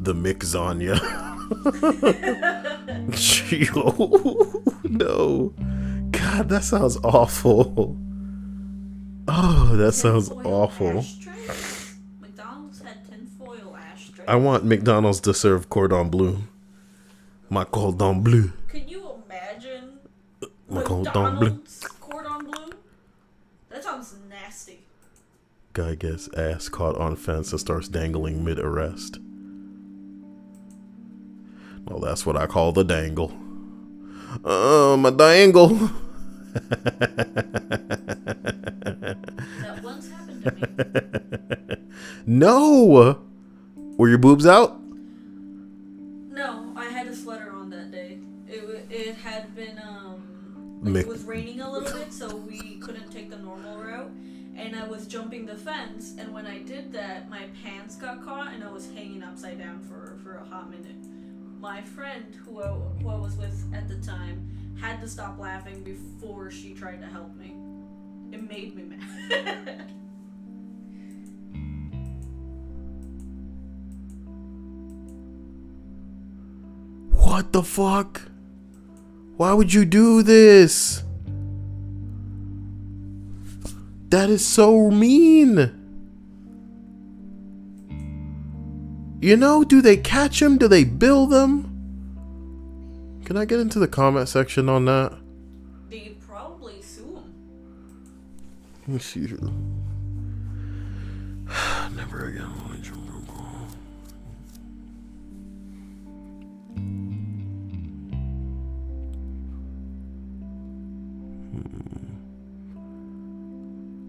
The McZanya. No. God, that sounds awful. Oh, that sounds awful. Ashtrays? McDonald's had tinfoil ashtrays. I want McDonald's to serve cordon bleu. My cordon bleu. Can you imagine My cordon bleu. McDonald's cordon bleu? That sounds nasty. Guy gets ass caught on fence and starts dangling mid-arrest. Well, that's what I call the dangle. My dangle. That once happened to me. No! Were your boobs out? No, I had a sweater on that day. It had been, it was raining a little bit, so we couldn't take the normal route. And I was jumping the fence, and when I did that, my pants got caught, and I was hanging upside down for a hot minute. My friend, who I was with at the time, had to stop laughing before she tried to help me. It made me mad. What the fuck? Why would you do this? That is so mean. You know, do they catch him? Do they bill them? Can I get into the comment section on that? They'd probably sue him. Let me see here. Never again.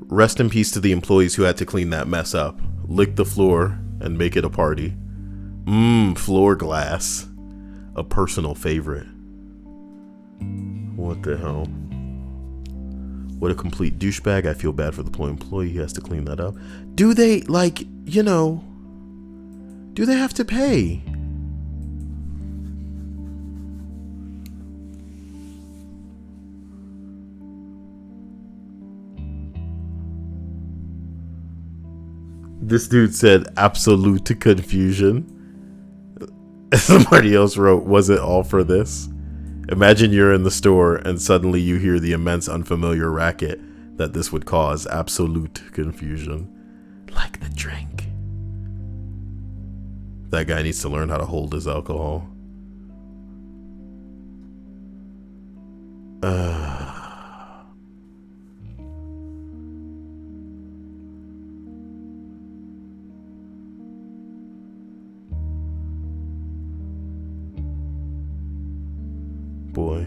Rest in peace to the employees who had to clean that mess up, lick the floor, and make it a party. Floor glass. A personal favorite. What the hell? What a complete douchebag. I feel bad for the poor employee who has to clean that up. Do they, like, you know, do they have to pay? This dude said absolute confusion. Somebody else wrote, was it all for this? Imagine you're in the store and suddenly you hear the immense unfamiliar racket that this would cause. Absolute confusion. Like the drink. That guy needs to learn how to hold his alcohol. Boy,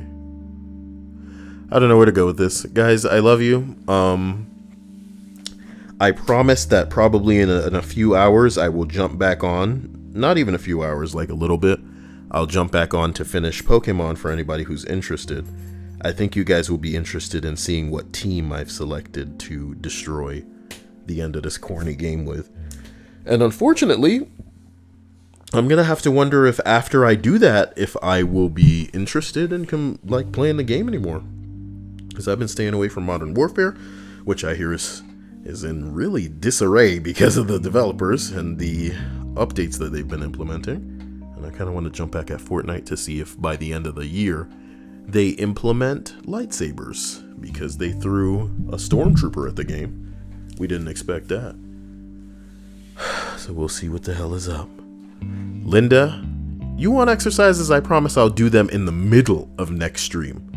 I don't know where to go with this. Guys, I love you. I promise that probably in a few hours I will jump back on. Not even a few hours, like a little bit. I'll jump back on to finish Pokemon for anybody who's interested. I think you guys will be interested in seeing what team I've selected to destroy the end of this corny game with. And unfortunately, I'm gonna have to wonder if after I do that, if I will be interested in playing the game anymore. Because I've been staying away from Modern Warfare, which I hear is in really disarray because of the developers and the updates that they've been implementing. And I kind of want to jump back at Fortnite to see if by the end of the year they implement lightsabers, because they threw a stormtrooper at the game. We didn't expect that. So we'll see what the hell is up. Linda, you want exercises? I promise I'll do them in the middle of next stream.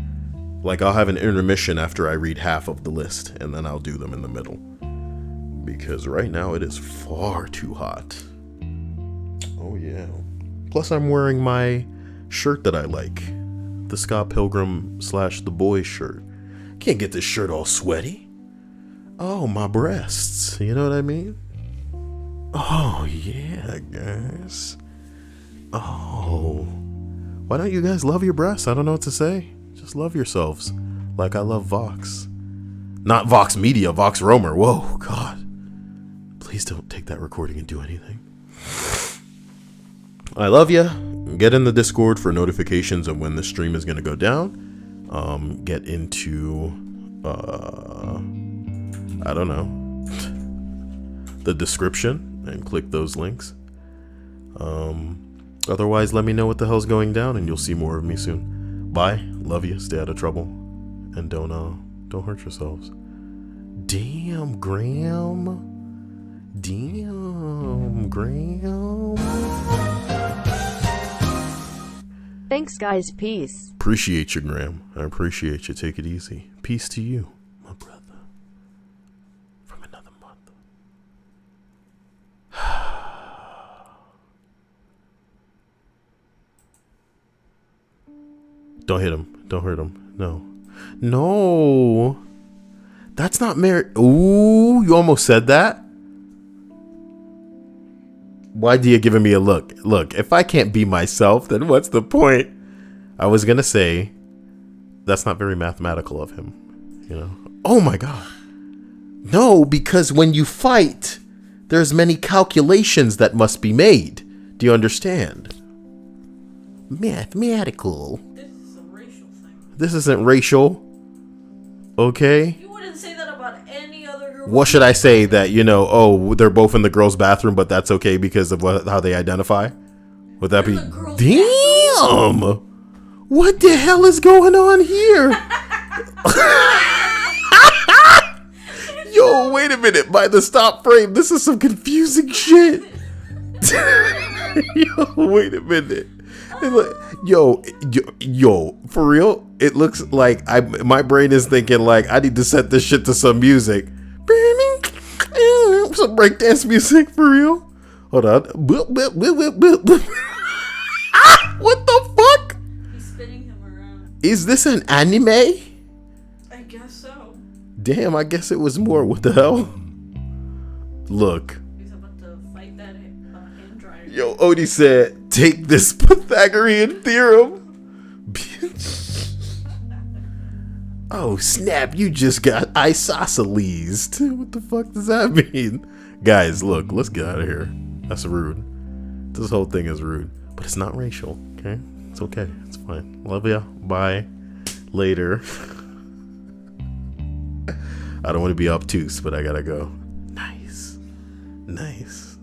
Like, I'll have an intermission after I read half of the list, and then I'll do them in the middle. Because right now it is far too hot. Oh, yeah. Plus, I'm wearing my shirt that I like. The Scott Pilgrim / The Boys shirt. Can't get this shirt all sweaty. Oh, my breasts. You know what I mean? Oh, yeah, guys. Oh. Why don't you guys love your breasts? I don't know what to say. Just love yourselves. Like I love Vox. Not Vox Media, Vox Roamer. Whoa, God. Please don't take that recording and do anything. I love ya. Get in the Discord for notifications of when the stream is going to go down. Get into, I don't know, the description and click those links. Otherwise, let me know what the hell's going down and you'll see more of me soon. Bye. Love you. Stay out of trouble. And don't hurt yourselves. Damn, Graham. Damn, Graham. Thanks, guys. Peace. Appreciate you, Graham. I appreciate you. Take it easy. Peace to you, my brother. From another month. Don't hit him. Don't hurt him. No. No. That's not merit. Ooh, you almost said that. Why are you giving me a look? Look, if I can't be myself, then what's the point? I was going to say, that's not very mathematical of him. You know? Oh my God. No, because when you fight, there's many calculations that must be made. Do you understand? Mathematical. This is a racial thing. This isn't racial. Okay? You wouldn't say that about any other group. What should I say? That, you know, oh, they're both in the girls' bathroom, but that's okay because of how they identify? Would that be... Damn! What the hell is going on here? Yo, wait a minute. By the stop frame, this is some confusing shit. Yo, wait a minute. Yo, for real? It looks like my brain is thinking like I need to set this shit to some music. Some breakdance music for real. Hold on. What the fuck? He's spinning him around. Is this an anime? I guess so. Damn, I guess it was more. What the hell? Look. He's about to fight that hand dryer. Yo, Odie said, take this Pythagorean theorem. Bitch. Oh, snap. You just got isosceles. What the fuck does that mean? Guys, look. Let's get out of here. That's rude. This whole thing is rude. But it's not racial, okay? It's okay. It's fine. Love ya. Bye. Later. I don't want to be obtuse, but I gotta go. Nice. Nice.